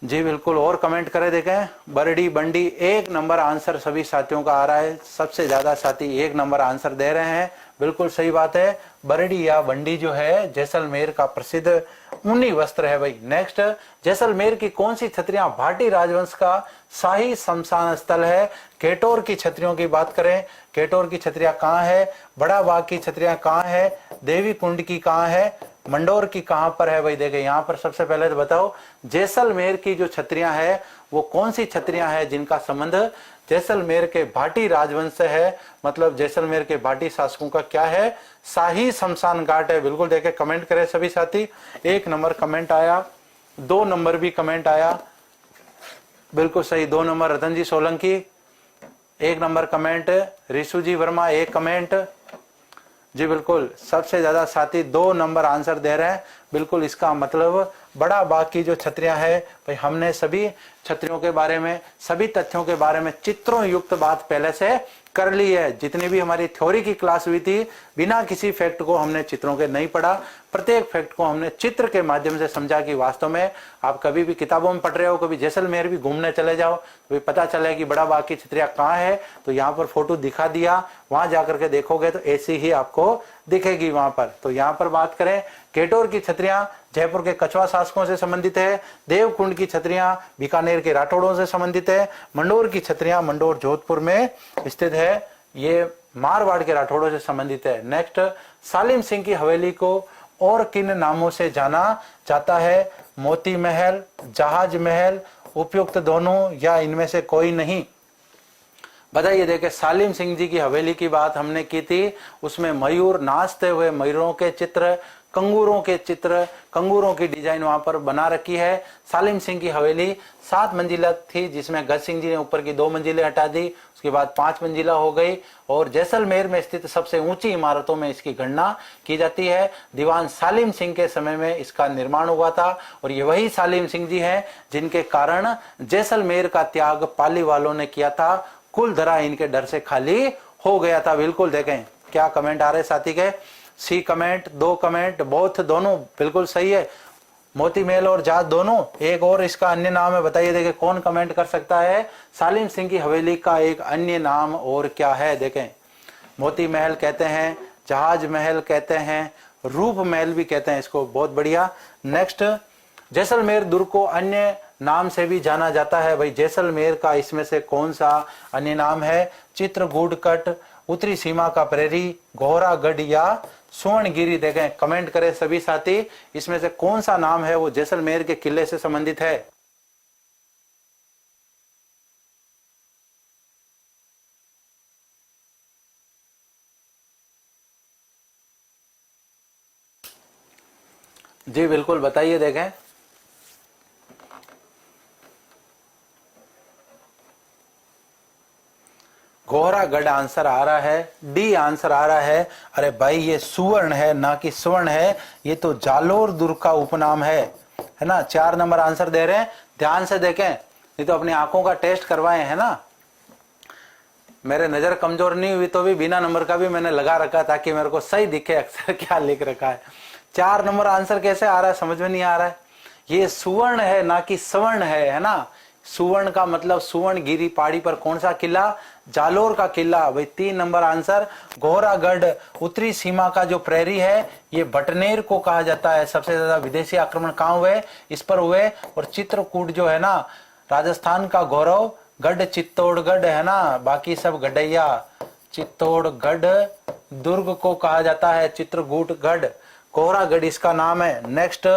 जी बिल्कुल, और कमेंट करें। देखें बरडी, बंडी। 1 नंबर आंसर सभी साथियों का आ रहा है। सबसे ज्यादा साथी 1 नंबर आंसर दे रहे हैं। बिल्कुल सही बात है। बरडी या बंडी जो है जैसलमेर का प्रसिद्ध ऊनी वस्त्र है। भाई नेक्स्ट, जैसलमेर की कौन सी छतरियां भाटी राजवंश का शाही शमशान स्थल है? केटोर की छतरियों की बात करें, केटोर की छतरियां कहाँ है? बड़ा बाग की छतरियां कहाँ है? देवी कुंड की कहाँ है? मंडोर की कहां पर है? भाई देखे यहाँ पर सबसे पहले तो बताओ जैसलमेर की जो छतरियां है वो कौन सी छतरियां है जिनका संबंध जैसलमेर के भाटी राजवंश से है? मतलब जैसलमेर के भाटी शासकों का क्या है? शाही शमशान घाट है। बिल्कुल देखे, कमेंट करें सभी साथी। 1 नंबर कमेंट आया, 2 नंबर भी कमेंट आया। बिल्कुल सही, 2 नंबर रतन जी सोलंकी, 1 नंबर कमेंट रिशु जी वर्मा, 1 कमेंट। जी बिल्कुल, सबसे ज्यादा साथी 2 नंबर आंसर दे रहे हैं। बिल्कुल इसका मतलब बड़ा बाग की जो छतरियां है, भाई हमने सभी छतरियों के बारे में, सभी तथ्यों के बारे में चित्रों युक्त बात पहले से कर ली है। जितनी भी हमारी थ्योरी की क्लास हुई थी बिना किसी फैक्ट को हमने चित्रों के नहीं पढ़ा, प्रत्येक फैक्ट को हमने चित्र के माध्यम से समझा कि वास्तव में आप कभी भी किताबों में पढ़ रहे हो, कभी जैसलमेर भी घूमने चले जाओ तो पता चले कि बड़ा बाग की छतरियां कहाँ है, तो यहाँ पर फोटो दिखा दिया, वहां जाकर के देखोगे तो ऐसी ही आपको दिखेगी वहां पर। तो यहाँ पर बात करें केटोर की छतरियां जयपुर के कछवा शासकों से संबंधित है। देवकुंड की छतरियां बीकानेर के राठौड़ों से संबंधित है। मंडोर की छतरियां मंडोर जोधपुर में स्थित है। ये मारवाड़ के राठौड़ों से संबंधित है। नेक्स्ट, सालिम सिंह की हवेली को और किन नामों से जाना जाता है? मोती महल, जहाज महल, उपयुक्त दोनों या इनमें से कोई नहीं? बताइए। देखे, सालिम सिंह जी की हवेली की बात हमने की थी, उसमें मयूर, नाचते हुए मयूरों के चित्र, कंगूरों के चित्र, कंगूरों की डिजाइन वहां पर बना रखी है। सालिम सिंह की हवेली 7 मंजिला थी, जिसमें गज सिंह जी ने ऊपर की 2 मंजिलें हटा दी, उसके बाद 5 मंजिला हो गई। और जैसलमेर में स्थित सबसे ऊंची इमारतों में इसकी गणना की जाती है। दीवान सालिम सिंह के समय में इसका निर्माण हुआ था और ये वही सालिम सिंह जी हैं जिनके कारण जैसलमेर का त्याग पाली वालों ने किया था। कुलधरा इनके डर से खाली हो गया था। बिल्कुल देखें क्या कमेंट आ रहे साथी के। सी कमेंट, 2 कमेंट, बोथ, दोनों बिल्कुल सही है। मोती महल और जहाज दोनों। एक और इसका अन्य नाम है, बताइए। देखें कौन कमेंट कर सकता है? सालिम सिंह की हवेली का एक अन्य नाम और क्या है? देखें, मोती महल कहते हैं, जहाज महल कहते हैं, रूप महल भी कहते हैं इसको। बहुत बढ़िया। नेक्स्ट, जैसलमेर दुर्ग को अन्य नाम से भी जाना जाता है। भाई जैसलमेर का इसमें से कौन सा अन्य नाम है? चित्रकूटकट, उत्तरी सीमा का प्रहरी, गोहरागढ़ या सुवर्णगिरी? देखें, कमेंट करें सभी साथी, इसमें से कौन सा नाम है वो जैसलमेर के किले से संबंधित है? जी बिल्कुल बताइए। देखें, गोहरागढ़ आंसर आ रहा है, डी आंसर आ रहा है। अरे भाई ये सुवर्ण है ना कि स्वर्ण है, ये तो जालोर दुर्ग का उपनाम है ना। 4 नंबर आंसर दे रहे हैं, ध्यान से देखें, नहीं तो अपनी आंखों का टेस्ट करवाए है ना। मेरे नजर कमजोर नहीं हुई तो भी बिना नंबर का भी मैंने लगा रखा ताकि मेरे को सही दिखे अक्सर क्या लिख रखा है। 4 नंबर आंसर कैसे आ रहा है समझ में नहीं आ रहा है। ये सुवर्ण है ना कि स्वर्ण है ना। सुवर्ण का मतलब सुवर्णगिरी पहाड़ी पर कौन सा किला? जालोर का किला। भाई 3 नंबर आंसर। गोहरागढ़ उत्तरी सीमा का जो प्रहरी है ये बटनेर को कहा जाता है। सबसे ज्यादा विदेशी आक्रमण कहाँ हुए? इस पर हुए। और चित्रकूट जो है ना, राजस्थान का गौरव, गढ़ चित्तौड़गढ़ है ना, बाकी सब गढ़ैया। चित्तौड़गढ़ दुर्ग को कहा जाता है चित्रकूटगढ़। गोहरागढ़ इसका नाम है। नेक्स्ट,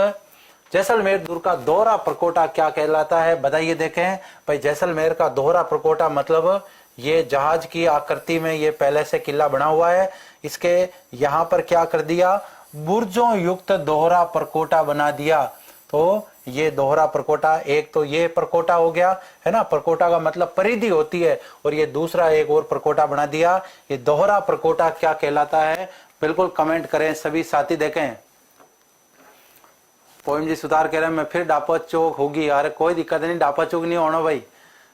जैसलमेर दुर्ग का दोहरा प्रकोटा क्या कहलाता है? बताइए। देखें भाई, जैसलमेर का दोहरा प्रकोटा मतलब ये जहाज की आकृति में ये पहले से किला बना हुआ है। इसके यहाँ पर क्या कर दिया? बुर्जों युक्त दोहरा प्रकोटा बना दिया। तो ये दोहरा प्रकोटा, एक तो ये प्रकोटा हो गया है ना, प्रकोटा का मतलब परिधि होती है, और ये दूसरा एक और प्रकोटा बना दिया। ये दोहरा प्रकोटा क्या कहलाता है? बिल्कुल कमेंट करें सभी साथी। देखें, पोइम जी सुधार कह रहे हैं मैं फिर डापा चौक होगी। अरे कोई दिक्कत नहीं, डापा चौक नहीं होना भाई,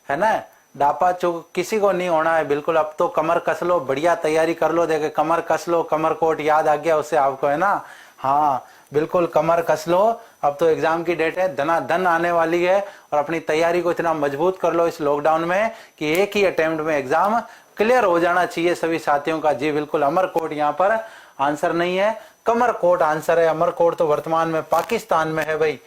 है ना। डापा चौक किसी को नहीं होना है। बिल्कुल अब तो कमर कस लो, बढ़िया तैयारी कर लो। देखे कमर कस लो, कमर कोट याद आ गया उससे आपको, है ना। हाँ बिल्कुल कमर कस लो, अब तो एग्जाम की डेट है, धनाधन आने वाली है। और अपनी तैयारी को इतना मजबूत कर लो इस लॉकडाउन में कि एक ही अटेम्प्ट में एग्जाम क्लियर हो जाना चाहिए सभी साथियों का। जी बिल्कुल, अमरकोट यहाँ पर आंसर नहीं है, कमरकोट आंसर है। अमरकोट तो वर्तमान में पाकिस्तान में है भाई।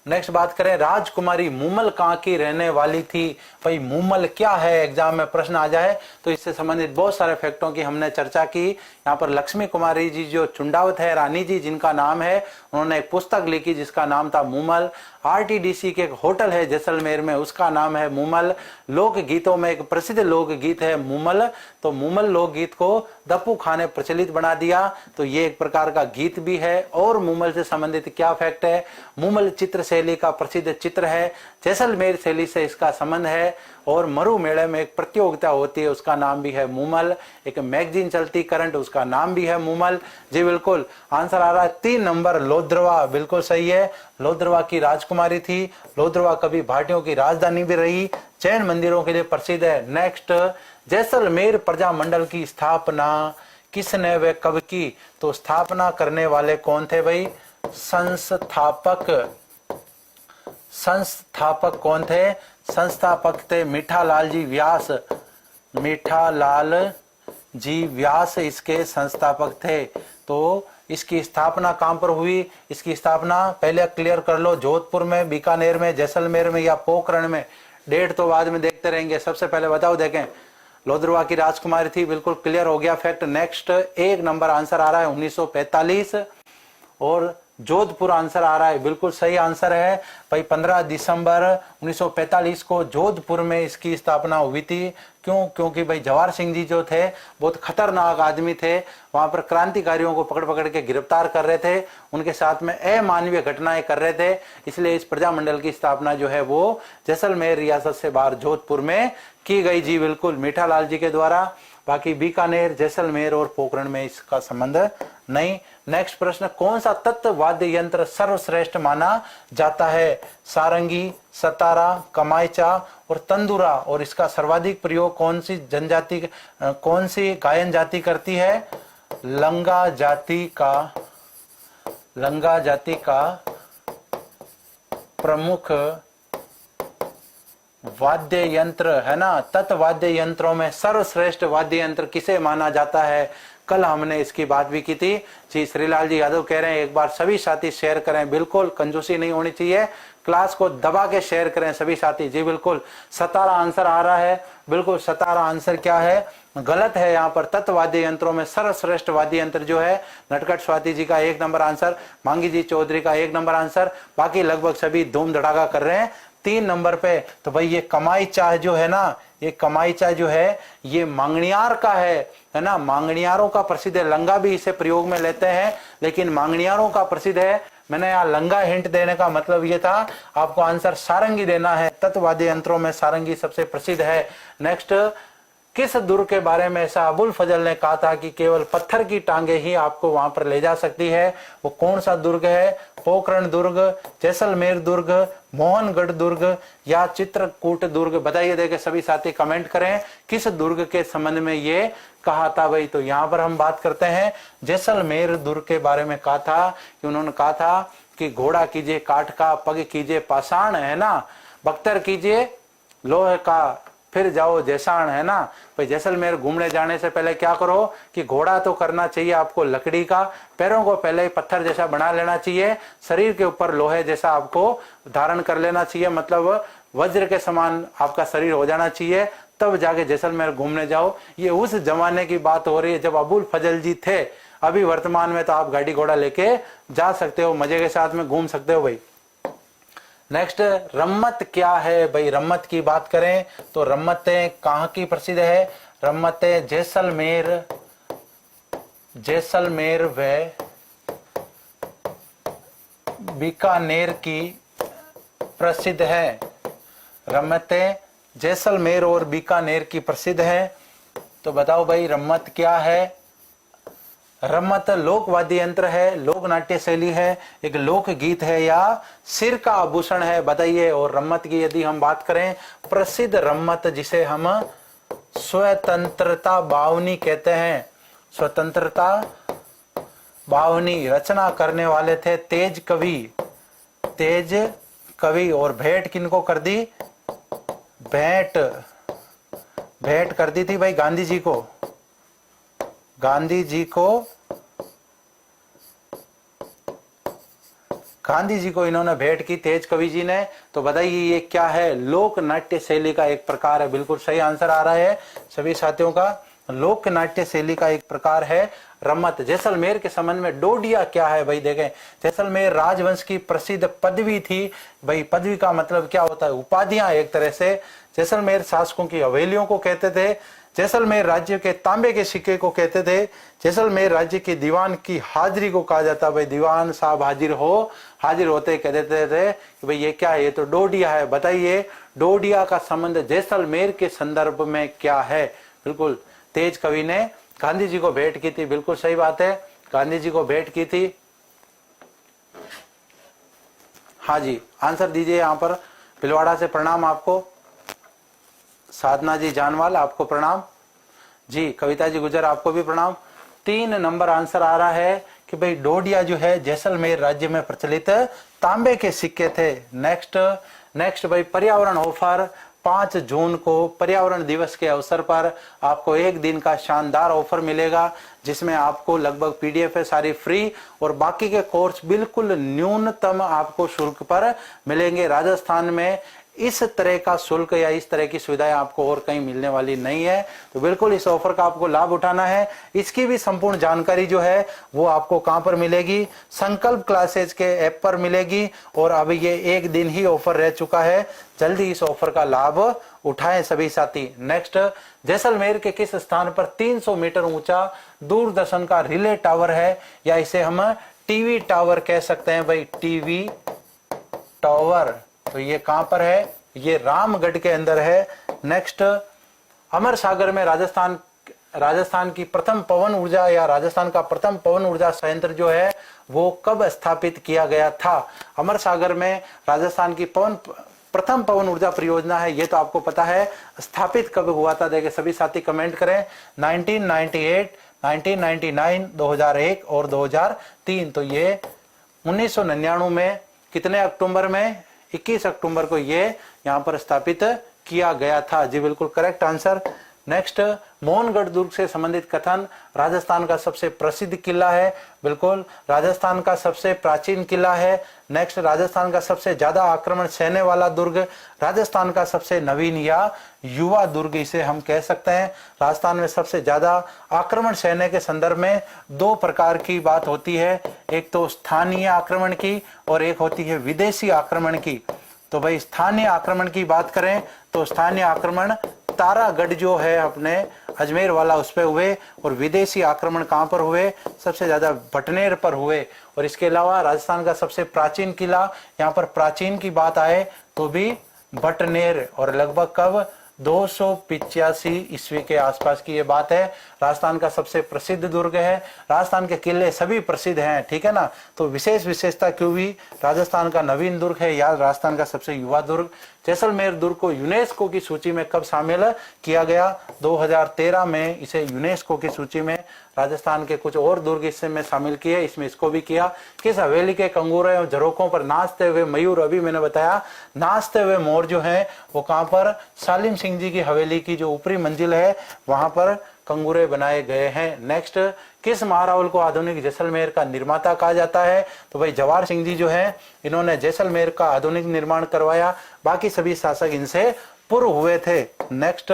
नेक्स्ट बात करें, राजकुमारी मूमल कहाँ की रहने वाली थी? भाई मूमल क्या है, एग्जाम में प्रश्न आ जाए तो इससे संबंधित बहुत सारे फैक्टों की हमने चर्चा की। यहाँ पर लक्ष्मी कुमारी जी जो चुंडावत है, रानी जी जिनका नाम है, उन्होंने एक पुस्तक लिखी जिसका नाम था मूमल। आरटीडीसी के एक होटल है जैसलमेर में, उसका नाम है मूमल। लोकगीतों में एक प्रसिद्ध लोकगीत है मूमल, तो मूमल लोकगीत को दप्पू खां ने प्रचलित बना दिया, तो ये एक प्रकार का गीत भी है। और मूमल से संबंधित क्या फैक्ट है? मूमल चित्र शैली का प्रसिद्ध चित्र है, जैसलमेर शैली से इसका संबंध है। और मरु मेले में एक प्रतियोगिता होती है, उसका नाम भी है मूमल। एक मैगजीन चलती करंट, उसका नाम भी है मूमल। जी बिल्कुल, आंसर आ रहा है 3 नंबर, लोद्रवा। बिल्कुल सही है, लोद्रवा की राजकुमारी थी। लोद्रवा कभी भाटियों की राजधानी भी रही, जैन मंदिरों के लिए प्रसिद्ध है। नेक्स्ट, जैसलमेर प्रजा मंडल की स्थापना किसने व कब की? तो स्थापना करने वाले कौन थे भाई? संस्थापक कौन थे? संस्थापक थे मीठालाल जी व्यास। मीठालाल जी व्यास इसके संस्थापक थे। तो इसकी स्थापना कहां पर हुई? इसकी स्थापना पहले क्लियर कर लो, जोधपुर में, बीकानेर में, जैसलमेर में या पोखरण में। डेट तो बाद में देखते रहेंगे, सबसे पहले बताओ। देखें, लोदरवा की राजकुमारी थी, बिल्कुल क्लियर हो गया फैक्ट। नेक्स्ट 1 नंबर आंसर आ रहा है 1945 और जोधपुर आंसर आ रहा है, बिल्कुल सही आंसर है भाई। 15 दिसंबर 1945 को जोधपुर में इसकी स्थापना हुई थी। क्यों? क्योंकि भाई जवाहर सिंह जी जो थे बहुत खतरनाक आदमी थे, वहां पर क्रांतिकारियों को पकड़ पकड़ के गिरफ्तार कर रहे थे, उनके साथ में अमानवीय घटनाएं कर रहे थे, इसलिए इस प्रजामंडल की स्थापना जो है वो जैसलमेर रियासत से बाहर जोधपुर में की गई जी, बिल्कुल मीठालाल जी के द्वारा। बाकी बीकानेर, जैसलमेर और पोखरण में इसका संबंध नहीं। नेक्स्ट प्रश्न, कौन सा तत्व वाद्य यंत्र सर्वश्रेष्ठ माना जाता है? सारंगी, सतारा, कमाइचा और तंदूरा। और इसका सर्वाधिक प्रयोग कौन सी जनजाति, कौन सी गायन जाति करती है? लंगा जाति का प्रमुख वाद्य यंत्र है ना। तत्व वाद्य यंत्रों में सर्वश्रेष्ठ वाद्य यंत्र किसे माना जाता है? कल हमने इसकी बात भी की थी जी। श्रीलाल जी यादव कह रहे हैं एक बार सभी साथी शेयर करें, बिल्कुल कंजूसी नहीं होनी चाहिए, क्लास को दबा के शेयर करें सभी साथी जी। बिल्कुल सतारा आंसर आ रहा है, बिल्कुल सतारा आंसर क्या है? गलत है। यहाँ पर तत्व वाद्य यंत्रों में सर्वश्रेष्ठ वाद्य यंत्र जो है नटखट स्वाति जी का 1 नंबर आंसर, मांगी जी चौधरी का 1 नंबर आंसर, बाकी लगभग सभी धूम धड़ाका कर रहे हैं 3 नंबर पे। तो भाई ये कमाइचा जो है ना, ये कमाइचा जो है ये मांगणियार का है ना। मांगणियारों का प्रसिद्ध है, लंगा भी इसे प्रयोग में लेते हैं लेकिन मांगणियारों का प्रसिद्ध है। मैंने यहाँ लंगा हिंट देने का मतलब ये था आपको आंसर सारंगी देना है। तत्ववाद्य यंत्रों में सारंगी सबसे प्रसिद्ध है। नेक्स्ट, किस दुर्ग के बारे में ऐसा अबुल फजल ने कहा था कि केवल पत्थर की टांगे ही आपको वहां पर ले जा सकती है? वो कौन सा दुर्ग है? पोखरण दुर्ग, जैसलमेर दुर्ग, मोहनगढ़ दुर्ग या चित्रकूट दुर्ग? बताइए, देखे सभी साथी कमेंट करें किस दुर्ग के संबंध में ये कहा था भाई। तो यहाँ पर हम बात करते हैं जैसलमेर दुर्ग के बारे में कहा था कि उन्होंने कहा था कि घोड़ा कीजिए काठ का, पग कीजिए पाषाण है ना, बख्तर कीजिए लोहे का, फिर जाओ जैसाण है ना। भाई जैसलमेर घूमने जाने से पहले क्या करो कि घोड़ा तो करना चाहिए आपको लकड़ी का, पैरों को पहले ही पत्थर जैसा बना लेना चाहिए, शरीर के ऊपर लोहे जैसा आपको धारण कर लेना चाहिए, मतलब वज्र के समान आपका शरीर हो जाना चाहिए, तब जाके जैसलमेर घूमने जाओ। ये उस जमाने की बात हो रही है जब अबुल फजल जी थे। अभी वर्तमान में तो आप गाड़ी घोड़ा लेके जा सकते हो, मजे के साथ में घूम सकते हो भाई। नेक्स्ट, रम्मत क्या है भाई? रम्मत की बात करें तो रम्मतें कहाँ की प्रसिद्ध है? रम्मतें जैसलमेर व बीकानेर की प्रसिद्ध है। रम्मतें जैसलमेर और बीकानेर की प्रसिद्ध है। तो बताओ भाई रम्मत क्या है? रम्मत लोक वाद्य यंत्र है, लोक नाट्य शैली है, एक लोक गीत है या सिर का आभूषण है? बताइए। और रम्मत की यदि हम बात करें, प्रसिद्ध रम्मत जिसे हम स्वतंत्रता बावनी कहते हैं, स्वतंत्रता बावनी रचना करने वाले थे तेज कवि। और भेंट किनको कर दी? भेंट कर दी थी भाई गांधी जी को इन्होंने भेंट की तेज कवि जी ने। तो बताइए ये क्या है? लोक नाट्य शैली का एक प्रकार है। बिल्कुल सही आंसर आ रहा है सभी साथियों का, लोक नाट्य शैली का एक प्रकार है रम्मत। जैसलमेर के संबंध में डोडिया क्या है भाई? देखें, जैसलमेर राजवंश की प्रसिद्ध पदवी थी भाई। पदवी का मतलब क्या होता है? उपाधियां एक तरह से। जैसलमेर शासकों की हवेलियों को कहते थे, जैसलमेर राज्य के तांबे के सिक्के को कहते थे, जैसलमेर राज्य के दीवान की हाजिरी को कहा जाता है भाई। दीवान साहब हाजिर होते कह देते थे कि भाई ये क्या है? ये तो डोडिया है। बताइए डोडिया का संबंध जैसलमेर के संदर्भ में क्या है? बिल्कुल तेज कवि ने गांधी जी को भेंट की थी। बिल्कुल सही बात है, गांधी जी को भेंट की थी। हाँ जी, आंसर दीजिए यहाँ पर। भिलवाड़ा से प्रणाम आपको। साधना जी जानवाल आपको प्रणाम जी। कविता जी गुजर आपको भी प्रणाम। 3 नंबर आंसर आ रहा है कि भाई डोडिया जो है जैसलमेर राज्य में प्रचलित तांबे के सिक्के थे। नेक्स्ट भाई पर्यावरण ऑफर। 5 जून को पर्यावरण दिवस के अवसर पर आपको 1 दिन का शानदार ऑफर मिलेगा जिसमें आपको लगभग पीडीएफ है सारी फ्री और बाकी के कोर्स बिल्कुल न्यूनतम आपको शुल्क पर मिलेंगे। राजस्थान में इस तरह का शुल्क या इस तरह की सुविधाएं आपको और कहीं मिलने वाली नहीं है। तो बिल्कुल इस ऑफर का आपको लाभ उठाना है। इसकी भी संपूर्ण जानकारी जो है वो आपको कहां पर मिलेगी, संकल्प क्लासेज के ऐप पर मिलेगी। और अब ये एक दिन ही ऑफर रह चुका है, जल्दी इस ऑफर का लाभ उठाएं सभी साथी। नेक्स्ट, जैसलमेर के किस स्थान पर 300 मीटर ऊंचा दूरदर्शन का रिले टावर है, या इसे हम टीवी टावर कह सकते हैं भाई, टीवी टावर। तो ये कहां पर है, ये रामगढ़ के अंदर है। नेक्स्ट, अमर सागर में राजस्थान की प्रथम पवन ऊर्जा या राजस्थान का प्रथम पवन ऊर्जा संयंत्र जो है वो कब स्थापित किया गया था। अमर सागर में राजस्थान की प्रथम पवन ऊर्जा परियोजना है, ये तो आपको पता है। स्थापित कब हुआ था, देखिए सभी साथी कमेंट करें। 1998, 1999, 2001 और 2003। तो ये 1999 में कितने अक्टूबर में, 21 अक्टूबर को ये यहां पर स्थापित किया गया था। जी बिल्कुल करेक्ट आंसर। नेक्स्ट, मोहनगढ़ दुर्ग से संबंधित कथन, राजस्थान का सबसे प्रसिद्ध किला है। बिल्कुल, राजस्थान का सबसे प्राचीन किला है। नेक्स्ट, राजस्थान का सबसे ज्यादा आक्रमण सहने वाला दुर्ग, राजस्थान का सबसे नवीन या युवा दुर्ग इसे हम कह सकते हैं। राजस्थान में सबसे ज्यादा आक्रमण सहने के संदर्भ में दो प्रकार की बात होती है, एक तो स्थानीय आक्रमण की और एक होती है विदेशी आक्रमण की। तो भाई स्थानीय आक्रमण की बात करें तो स्थानीय आक्रमण तारागढ़ जो है अपने अजमेर वाला उस पे हुए, और विदेशी आक्रमण कहां पर हुए, सबसे ज्यादा भटनेर पर हुए। और इसके अलावा राजस्थान का सबसे प्राचीन किला, यहाँ पर प्राचीन की बात आए तो भी भटनेर, और लगभग कब 285 ईस्वी के आसपास की ये बात है। राजस्थान का सबसे प्रसिद्ध दुर्ग है, राजस्थान के किले सभी प्रसिद्ध हैं, ठीक है ना। तो विशेष विशेषता क्यों भी राजस्थान का नवीन दुर्ग है या राजस्थान का सबसे युवा दुर्ग। जैसलमेर दुर्ग को यूनेस्को की सूची में कब शामिल किया गया, 2013 में इसे यूनेस्को की सूची में राजस्थान के कुछ और दुर्ग इसमें शामिल किए, इसमें इसको भी किया। किस हवेली के कंगूरे और झरोकों पर नाचते हुए मयूर, अभी मैंने बताया नाचते हुए मोर जो है वो कहां पर, सालिम सिंह जी की हवेली की जो ऊपरी मंजिल है वहां पर कंगूरे बनाए गए हैं। नेक्स्ट, किस महारावल को आधुनिक जैसलमेर का निर्माता कहा जाता है, तो भाई जवाहर सिंह जी जो है इन्होंने जैसलमेर का आधुनिक निर्माण करवाया, बाकी सभी शासक इनसे पूर्व हुए थे। नेक्स्ट,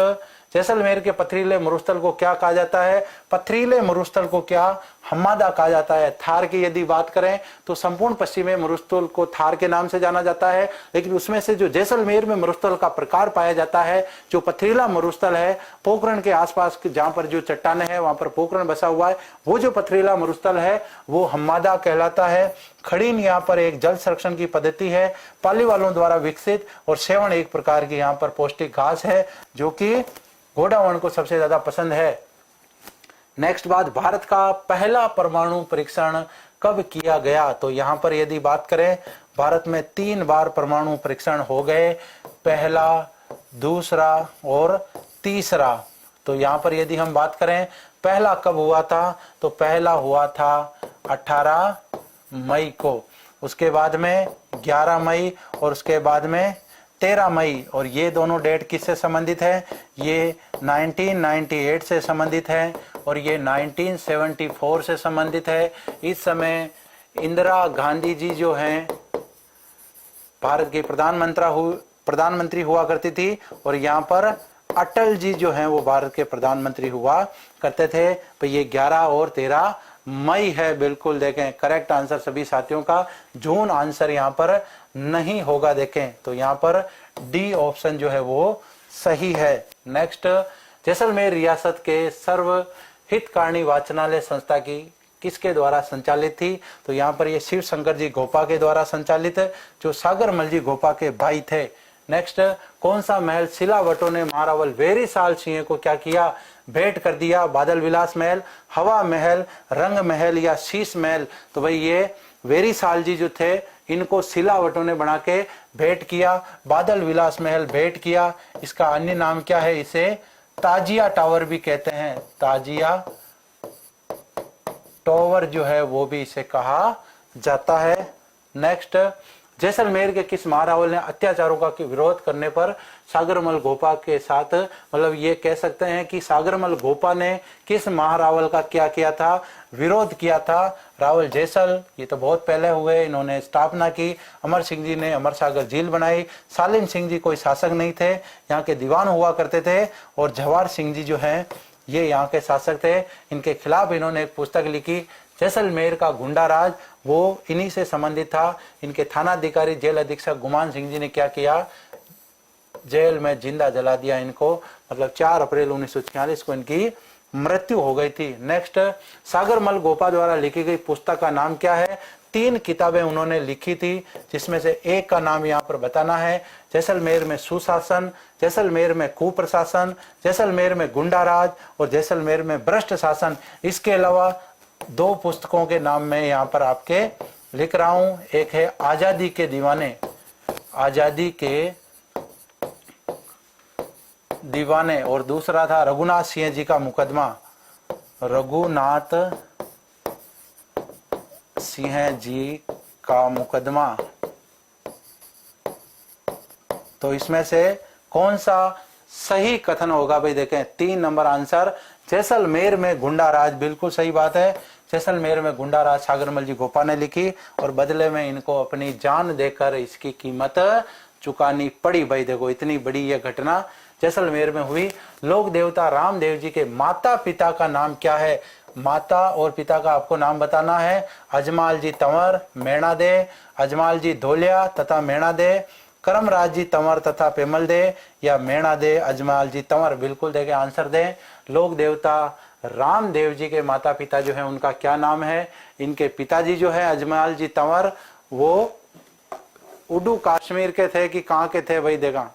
जैसलमेर के पथरीले मरुस्थल को क्या कहा जाता है, पथरीले मरुस्थल को क्या हम्मादा कहा जाता है। थार की यदि बात करें तो संपूर्ण पश्चिमी मरुस्थल को थार के नाम से जाना जाता है, लेकिन उसमें से जो जैसलमेर में मरुस्थल का प्रकार पाया जाता है, जो पथरीला मरुस्थल है, पोखरण के आसपास जहां पर जो चट्टाने हैं वहां पर पोखरण बसा हुआ है, वो जो पथरीला मरुस्थल है वो हम्मादा कहलाता है। खड़ीन यहाँ पर एक जल संरक्षण की पद्धति है, पाली वालों द्वारा विकसित, और सेवण एक प्रकार की यहाँ पर पौष्टिक घास है जो कि घोड़ावर्ण को सबसे ज्यादा पसंद है। नेक्स्ट बात, भारत का पहला परमाणु परीक्षण कब किया गया, तो यहां पर यदि बात करें भारत में 3 बार परमाणु परीक्षण हो गए, पहला, दूसरा और तीसरा। तो यहां पर यदि हम बात करें पहला कब हुआ था, तो पहला हुआ था 18 मई को, उसके बाद में 11 मई और उसके बाद में 13 मई। और ये दोनों डेट किससे संबंधित है, ये 1998 से संबंधित है और ये 1974 से संबंधित है। इस समय इंदिरा गांधी जी जो हैं भारत की प्रधानमंत्री हुआ करती थी, और यहाँ पर अटल जी जो हैं वो भारत के प्रधानमंत्री हुआ करते थे। तो ये 11 और 13 मई है। बिल्कुल देखें करेक्ट आंसर सभी साथियों का, जून आंसर यहाँ पर नहीं होगा। देखें तो यहाँ पर डी ऑप्शन जो है वो सही है। नेक्स्ट, जैसलमेर रियासत के सर्व हितकारिणी वाचनालय संस्था की किसके द्वारा संचालित थी, तो यहाँ पर ये शिव शंकर जी गोपा के द्वारा संचालित है, जो सागरमल जी गोपा के भाई थे। नेक्स्ट, कौन सा महल सिलावटों ने महारावल वेरीसाल सिंह को क्या किया, भेंट कर दिया, बादल विलास महल, हवा महल, रंग महल या शीश महल। तो भाई ये वेरीसाल जी जो थे इनको सिलावटों ने बना के भेंट किया, बादल विलास महल भेंट किया। इसका अन्य नाम क्या है, इसे ताजिया टावर भी कहते हैं, ताजिया टावर जो है वो भी इसे कहा जाता है। नेक्स्ट, जैसलमेर के किस महारावल ने अत्याचारों का विरोध करने पर सागरमल गोपा के साथ, मतलब ये कह सकते हैं कि सागरमल गोपा ने किस महारावल का क्या किया था, विरोध किया था? रावल जैसल, ये तो बहुत पहले हुए, इन्होंने स्थापना की। अमर सिंह जी ने अमर सागर झील बनाई। सालिम सिंह जी कोई शासक नहीं थे, यहाँ के दीवान हुआ करते थे। और जवाहर सिंह जी जो हैं ये यहाँ के शासक थे। इनके खिलाफ इन्होंने एक पुस्तक लिखी, जैसलमेर का गुंडा राज, वो इन्हीं से संबंधित था। इनके थानाधिकारी जेल अधीक्षक गुमान सिंह जी ने क्या किया, जेल में जिंदा जला दिया इनको। मतलब 4 अप्रैल 1946 को इनकी मृत्यु हो गई थी। नेक्स्ट, सागरमल गोपा द्वारा लिखी गई पुस्तक का नाम क्या है? 3 किताबें उन्होंने लिखी थी, जिसमें से एक का नाम यहाँ पर बताना है, जैसलमेर में सुशासन, जैसलमेर में कुप्रशासन, जैसलमेर में गुंडा राज और जैसलमेर में भ्रष्ट शासन। इसके अलावा 2 पुस्तकों के नाम मैं यहाँ पर आपके लिख रहा हूं। एक है आजादी के दीवाने, आजादी के दीवाने, और दूसरा था रघुनाथ सिंह जी का मुकदमा, रघुनाथ सिंह जी का मुकदमा। तो इसमें से कौन सा सही कथन होगा भाई? देखें 3 नंबर आंसर, जैसलमेर में गुंडा राज, बिल्कुल सही बात है। जैसलमेर में गुंडा राज सागरमल जी गोपा ने लिखी और बदले में इनको अपनी जान देकर इसकी कीमत चुकानी पड़ी। भाई देखो इतनी बड़ी यह घटना जैसलमेर में हुई। लोक देवता रामदेव जी के माता पिता का नाम क्या है? माता और पिता का आपको नाम बताना है। अजमाल जी तंवर, मेणा दे, अजमाल जी धोलिया तथा मेणा दे, करमराज जी तंवर तथा पेमल दे, या मेणा दे अजमाल जी तंवर। बिल्कुल देखे आंसर दें। लोक देवता रामदेव जी के माता पिता जो है उनका क्या नाम है? इनके पिताजी जो है अजमाल जी तंवर, वो उडू कश्मीर के थे कि कहाँ के थे भाई? देखा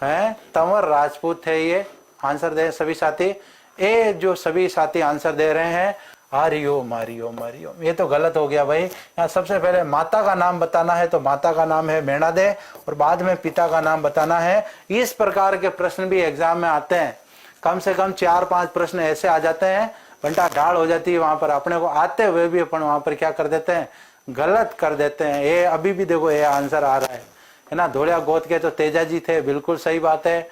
है, तंवर राजपूत थे ये। आंसर दे सभी साथी। ए जो सभी साथी आंसर दे रहे हैं हरिओम हरिओम हरिओम, ये तो गलत हो गया भाई। यहाँ सबसे पहले माता का नाम बताना है, तो माता का नाम है मेणा दे, और बाद में पिता का नाम बताना है। इस प्रकार के प्रश्न भी एग्जाम में आते हैं, कम से कम 4-5 प्रश्न ऐसे आ जाते हैं, घंटा ढाल हो जाती है वहां पर। अपने को आते हुए भी अपन वहां पर क्या कर देते हैं, गलत कर देते हैं। ये अभी भी देखो ये आंसर आ रहा है ना, धोलिया गोद के तो तेजा जी थे, बिल्कुल सही बात है।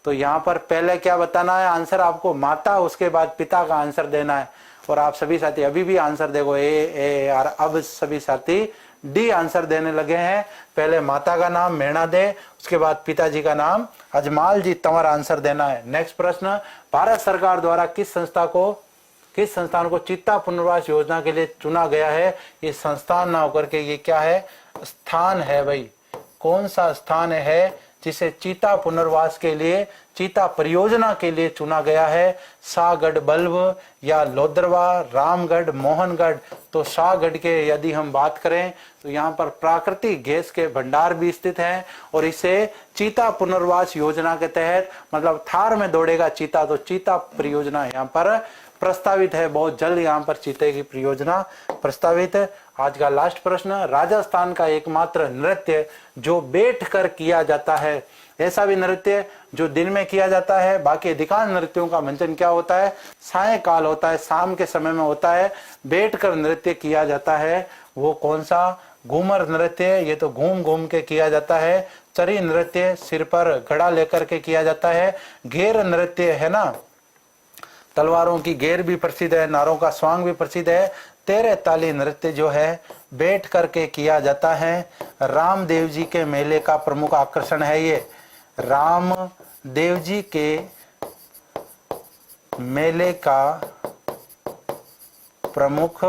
तो यहाँ पर पहले क्या बताना है आंसर आपको? माता, उसके बाद पिता का आंसर देना है। और आप सभी साथी अभी भी आंसर देखो ए यार, अब सभी साथी डी आंसर देने लगे हैं। पहले माता का नाम मेणा दे, उसके बाद पिताजी का नाम अजमाल जी तंवर आंसर देना है। नेक्स्ट प्रश्न, भारत सरकार द्वारा किस संस्थान को चित्ता पुनर्वास योजना के लिए चुना गया है? ये संस्थान ना होकर के ये क्या है, स्थान है भाई। कौन सा स्थान है जिसे चीता पुनर्वास के लिए, चीता परियोजना के लिए चुना गया है? शाहगढ़ बल्ब या लोदरवा, रामगढ़, मोहनगढ़? तो शाहगढ़ के यदि हम बात करें तो यहाँ पर प्राकृतिक गैस के भंडार भी स्थित हैं, और इसे चीता पुनर्वास योजना के तहत, मतलब थार में दौड़ेगा चीता, तो चीता परियोजना यहाँ पर प्रस्तावित है। बहुत जल्द यहाँ पर चीते की परियोजना प्रस्तावित है। आज का लास्ट प्रश्न, राजस्थान का एकमात्र नृत्य जो बैठकर किया जाता है, ऐसा भी नृत्य जो दिन में किया जाता है, बाकी अधिकांश नृत्यों का मंचन क्या होता है, सायंकाल होता है, शाम के समय में होता है, बैठकर नृत्य किया जाता है। वो कौन सा? घूमर नृत्य, ये तो घूम घूम के किया जाता है। चरी नृत्य, सिर पर घड़ा लेकर के किया जाता है। घेर नृत्य है ना, तलवारों की घेर भी प्रसिद्ध है, नारों का स्वांग भी प्रसिद्ध है। तेरे ताली नृत्य जो है बैठ करके किया जाता है। रामदेव जी के मेले का प्रमुख आकर्षण है ये, रामदेव जी के मेले का प्रमुख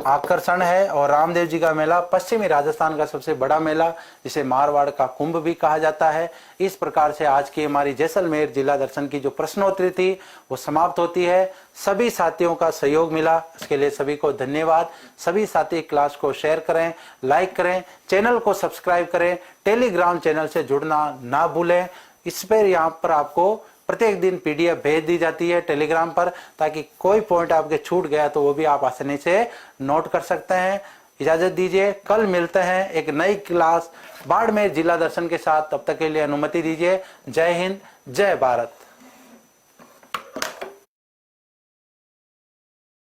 आकर्षण है। और रामदेव जी का मेला पश्चिमी राजस्थान का सबसे बड़ा मेला, जिसे मारवाड़ का कुंभ भी कहा जाता है। इस प्रकार से आज की हमारी जैसलमेर जिला दर्शन की जो प्रश्नोत्तरी थी वो समाप्त होती है। सभी साथियों का सहयोग मिला, इसके लिए सभी को धन्यवाद। सभी साथी क्लास को शेयर करें, लाइक करें, चैनल को सब्सक्राइब करें, टेलीग्राम चैनल से जुड़ना ना भूलें। इस पर यहाँ पर आपको प्रत्येक दिन पीडीएफ भेज दी जाती है टेलीग्राम पर, ताकि कोई पॉइंट आपके छूट गया तो वो भी आप आसानी से नोट कर सकते हैं। इजाजत दीजिए, कल मिलते हैं एक नई क्लास बाड़मेर जिला दर्शन के साथ। तब तक के लिए अनुमति दीजिए। जय हिंद, जय भारत।